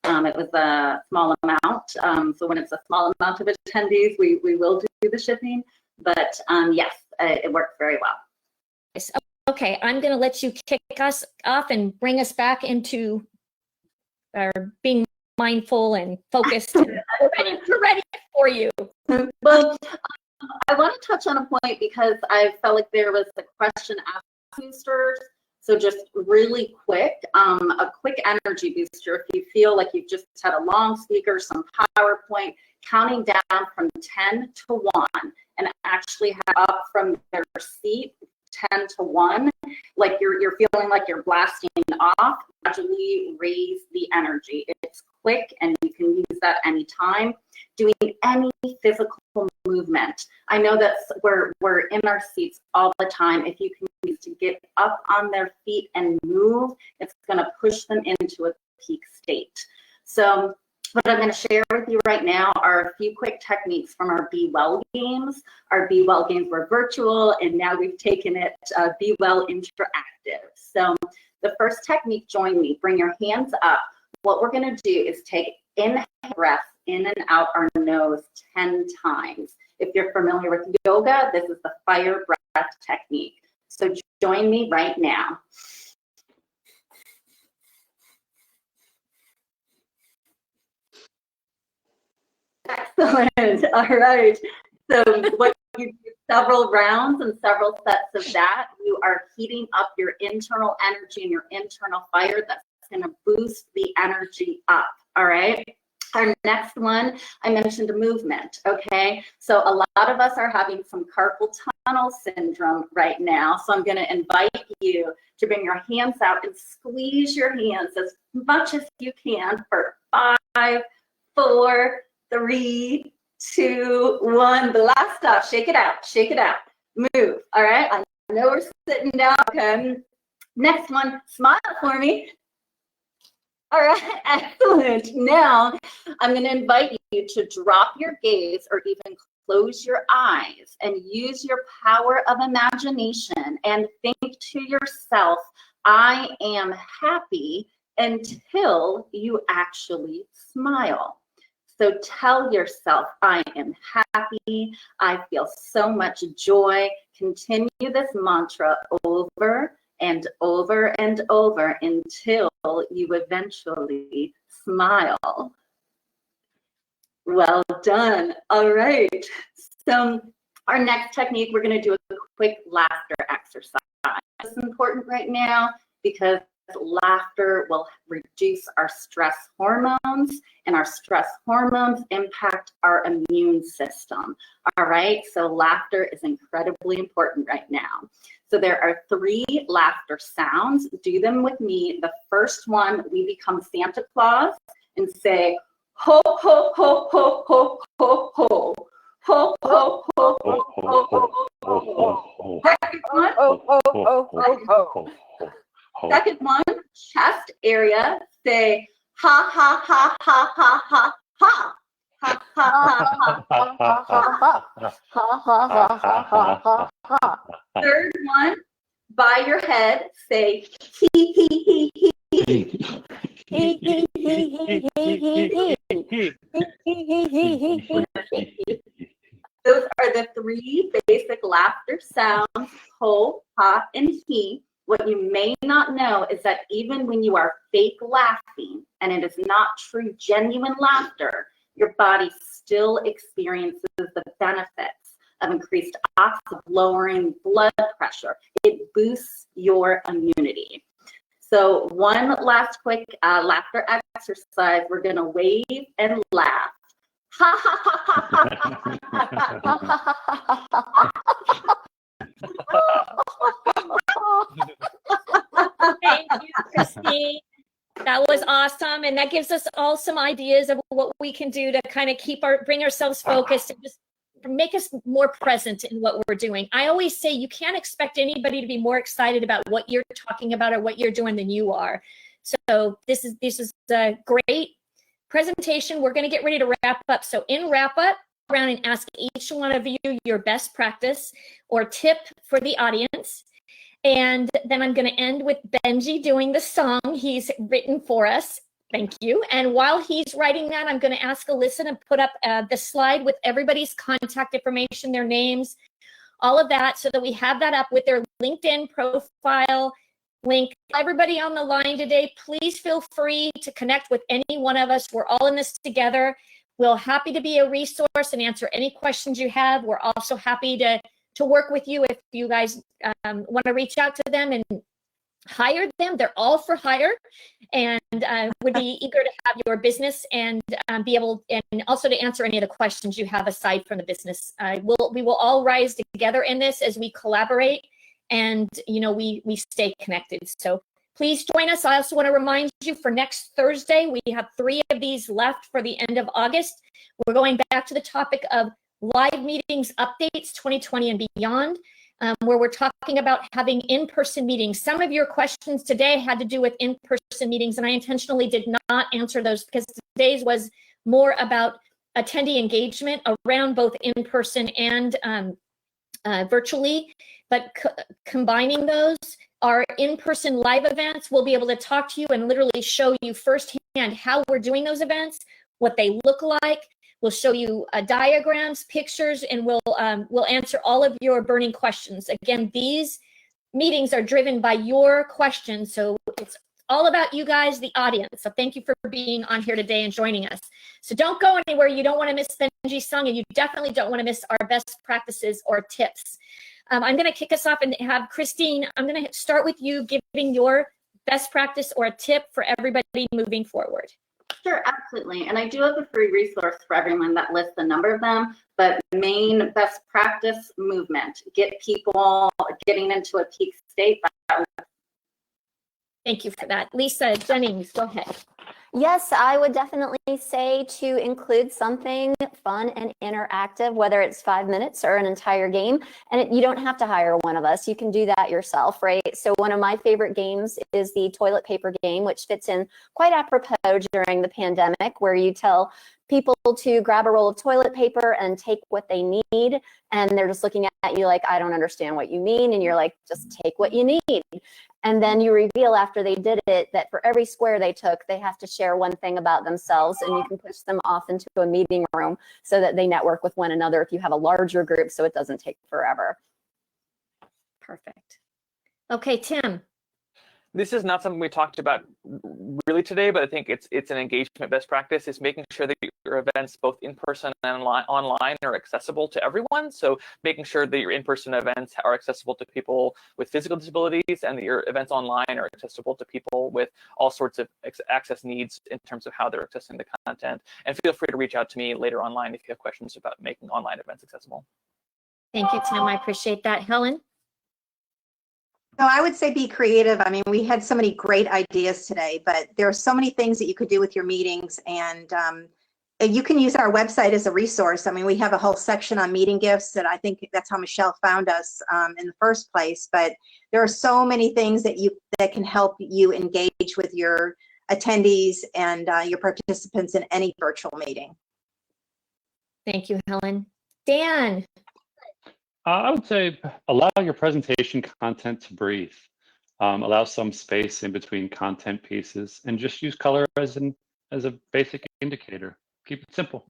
It was a small amount. So when it's a small amount of attendees, we will do the shipping. But yes, it works very well. Okay, I'm going to let you kick us off and bring us back into being mindful and focused. We're ready for you. Well, I want to touch on a point because I felt like there was a question asked boosters. So just really quick, a quick energy booster. If you feel like you've just had a long speaker, some PowerPoint, counting down from 10 to 1 and actually have up from their seat 10 to 1, like you're feeling like you're blasting off, gradually raise the energy. It's quick and you can use that anytime. Doing any physical movement. I know that we're in our seats all the time. If you can use to get up on their feet and move, it's going to push them into a peak state. So what I'm going to share with you right now are a few quick techniques from our Be Well games. Our Be Well games were virtual, and now we've taken it Be Well interactive. So the first technique, join me, bring your hands up. What we're going to do is take inhale breath in and out our nose 10 times. If you're familiar with yoga, this is the fire breath technique. So join me right now. Excellent. All right. So what you do several rounds and several sets of that, you are heating up your internal energy and your internal fire. That's going to boost the energy up. All right. Our next one, I mentioned movement, okay? So a lot of us are having some carpal tunnel syndrome right now. So I'm gonna invite you to bring your hands out and squeeze your hands as much as you can for 5, 4, 3, 2, 1. The last stop, shake it out, move, all right? I know we're sitting down, okay? Next one, smile for me. All right, excellent. Now, I'm going to invite you to drop your gaze or even close your eyes and use your power of imagination and think to yourself, I am happy, until you actually smile. So tell yourself, I am happy, I feel so much joy. Continue this mantra over and over and over until you eventually smile. Well done. All right. So our next technique, we're going to do a quick laughter exercise. This is important right now because laughter will reduce our stress hormones, and our stress hormones impact our immune system. All right. So laughter is incredibly important right now. So there are 3 laughter sounds. Do them with me. The first one, we become Santa Claus and say, ho, ho, ho, ho, ho, ho, ho. Ho, ho, ho, ho, ho, ho, ho, ho. Second one, ho, ho, ho, ho, ho, ho. Second one, chest area. Say ha ha ha ha ha ha ha. Ha ha ha ha. Third one, by your head, say hee hee hee hee. Those are the three basic laughter sounds, ho, ha, and he. What you may not know is that even when you are fake laughing and it is not true, genuine laughter, your body still experiences the benefits of increased oxygen, lowering blood pressure. It boosts your immunity. So one last quick laughter exercise. We're going to wave and laugh. Ha ha ha ha ha ha. Thank you, Christine. That was awesome. And that gives us all some ideas of what we can do to kind of bring ourselves focused and just make us more present in what we're doing. I always say you can't expect anybody to be more excited about what you're talking about or what you're doing than you are. So this is a great presentation. We're going to get ready to wrap up. So in wrap up, around and ask each one of you your best practice or tip for the audience. And then I'm going to end with Benji doing the song he's written for us. Thank you. And while he's writing that, I'm going to ask Alyssa to put up the slide with everybody's contact information, their names, all of that, so that we have that up with their LinkedIn profile link. Everybody on the line today, please feel free to connect with any one of us. We're all in this together. We're happy to be a resource and answer any questions you have. We're also happy to work with you if you guys want to reach out to them and hire them. They're all for hire, and would be eager to have your business and be able, and also to answer any of the questions you have aside from the business. We will all rise together in this as we collaborate, and we stay connected. So please join us. I also want to remind you, for next Thursday, we have 3 of these left for the end of August. We're going back to the topic of live meetings updates 2020 and beyond, where we're talking about having in-person meetings. Some of your questions today had to do with in-person meetings, and I intentionally did not answer those because today's was more about attendee engagement around both in-person and virtually. But combining those, our in-person live events, we'll be able to talk to you and literally show you firsthand how we're doing those events, what they look like. We'll show you diagrams, pictures, and we'll answer all of your burning questions. Again, these meetings are driven by your questions, so it's all about you guys, the audience. So thank you for being on here today and joining us. So don't go anywhere. You don't want to miss Benji's song, and you definitely don't want to miss our best practices or tips. I'm going to kick us off and have Christine. I'm going to start with you giving your best practice or a tip for everybody moving forward. Sure, absolutely. And I do have a free resource for everyone that lists a number of them, but main best practice movement, get people getting into a peak state. Thank you for that. Lisa Jennings, go ahead. Yes, I would definitely say to include something fun and interactive, whether it's 5 minutes or an entire game. And you don't have to hire one of us. You can do that yourself, right? So one of my favorite games is the toilet paper game, which fits in quite apropos during the pandemic, where you tell people to grab a roll of toilet paper and take what they need. And they're just looking at you like, I don't understand what you mean. And you're like, just take what you need. And then you reveal after they did it that for every square they took, they have to share one thing about themselves, and you can push them off into a meeting room so that they network with one another if you have a larger group, so it doesn't take forever. Perfect. Okay, Tim. This is not something we talked about really today, but I think it's an engagement best practice, is making sure that your events, both in person and online, are accessible to everyone. So making sure that your in-person events are accessible to people with physical disabilities, and that your events online are accessible to people with all sorts of access needs in terms of how they're accessing the content. And feel free to reach out to me later online if you have questions about making online events accessible. Thank you, Tim. I appreciate that. Helen? So I would say be creative. I mean, we had so many great ideas today, but there are so many things that you could do with your meetings. And you can use our website as a resource. I mean, we have a whole section on meeting gifts, that I think that's how Michelle found us in the first place. But there are so many things that can help you engage with your attendees and your participants in any virtual meeting. Thank you, Helen. Dan. I would say allow your presentation content to breathe. Allow some space in between content pieces, and just use color as a basic indicator. Keep it simple.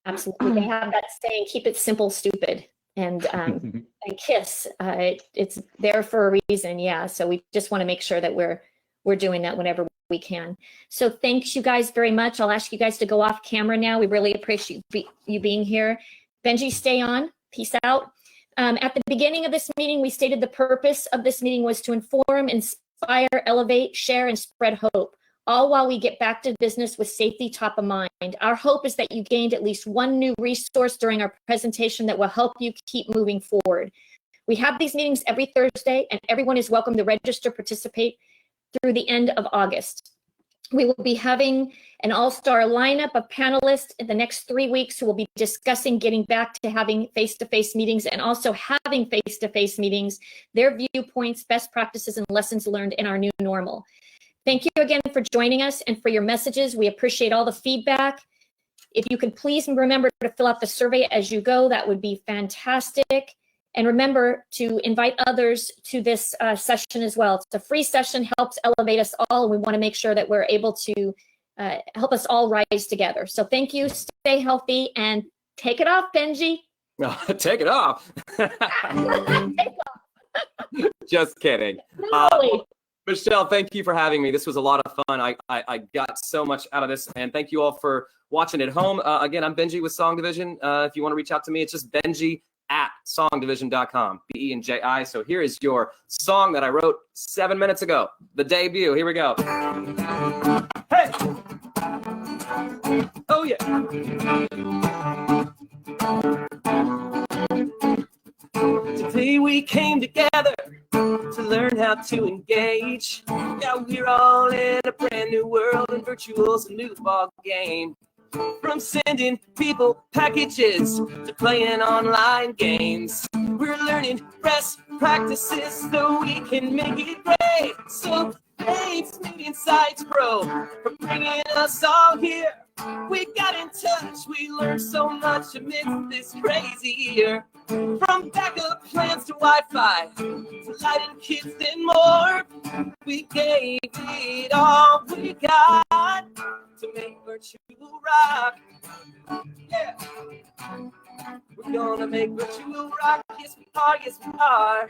Absolutely. They have that saying, keep it simple, stupid. And KISS, it's there for a reason. Yeah. So we just want to make sure that we're doing that whenever we can. So thanks you guys very much. I'll ask you guys to go off camera now. We really appreciate you being here. Benji, stay on. Peace out. At the beginning of this meeting, we stated the purpose of this meeting was to inform, inspire, elevate, share, and spread hope, all while we get back to business with safety top of mind. Our hope is that you gained at least one new resource during our presentation that will help you keep moving forward. We have these meetings every Thursday, and everyone is welcome to register, participate through the end of August. We will be having an all-star lineup of panelists in the next 3 weeks who will be discussing getting back to having face-to-face meetings and also having face-to-face meetings, their viewpoints, best practices, and lessons learned in our new normal. Thank you again for joining us and for your messages. We appreciate all the feedback. If you could please remember to fill out the survey as you go, that would be fantastic. And remember to invite others to this session as well. It's a free session, helps elevate us all. We want to make sure that we're able to help us all rise together. So thank you, stay healthy, and take it off, Benji. Take it off. Just kidding. Michelle, thank you for having me. This was a lot of fun. I got so much out of this, and thank you all for watching at home. Again, I'm Benji with Song Division. If you want to reach out to me, it's just Benji@songdivision.com, BENJI. So here is your song that I wrote 7 minutes ago, the debut. Here we go. Hey! Oh, yeah. Today we came together to learn how to engage. Yeah, we're all in a brand new world, and virtual's a new ball game. From sending people packages to playing online games, we're learning best practices so we can make it great. So thanks, Meeting Sites Pro, for bringing us all here. We got in touch, we learned so much amidst this crazy year. From backup plans to Wi-Fi, to lighting kits and more, we gave it all we got to make virtual rock. Yeah, we're gonna make virtual rock. Yes, we are. Yes, we are.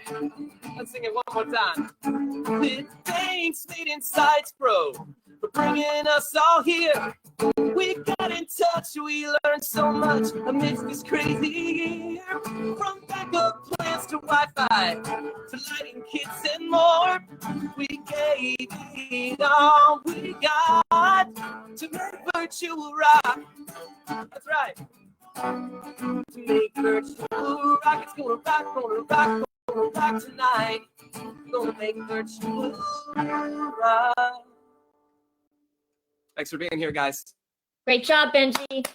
Let's sing it one more time. Thanks, Meeting Sites Pro, for bringing us all here. We got in touch, we learned so much amidst this crazy year. From backup plans to Wi-Fi, to lighting kits and more, we gave it all we got to make virtual rock. That's right. To make virtual rock, it's gonna rock tonight. Gonna make virtual rock. Thanks for being here, guys. Great job, Benji. Thank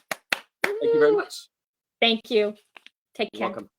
you very much. Thank you. Take care. You're welcome.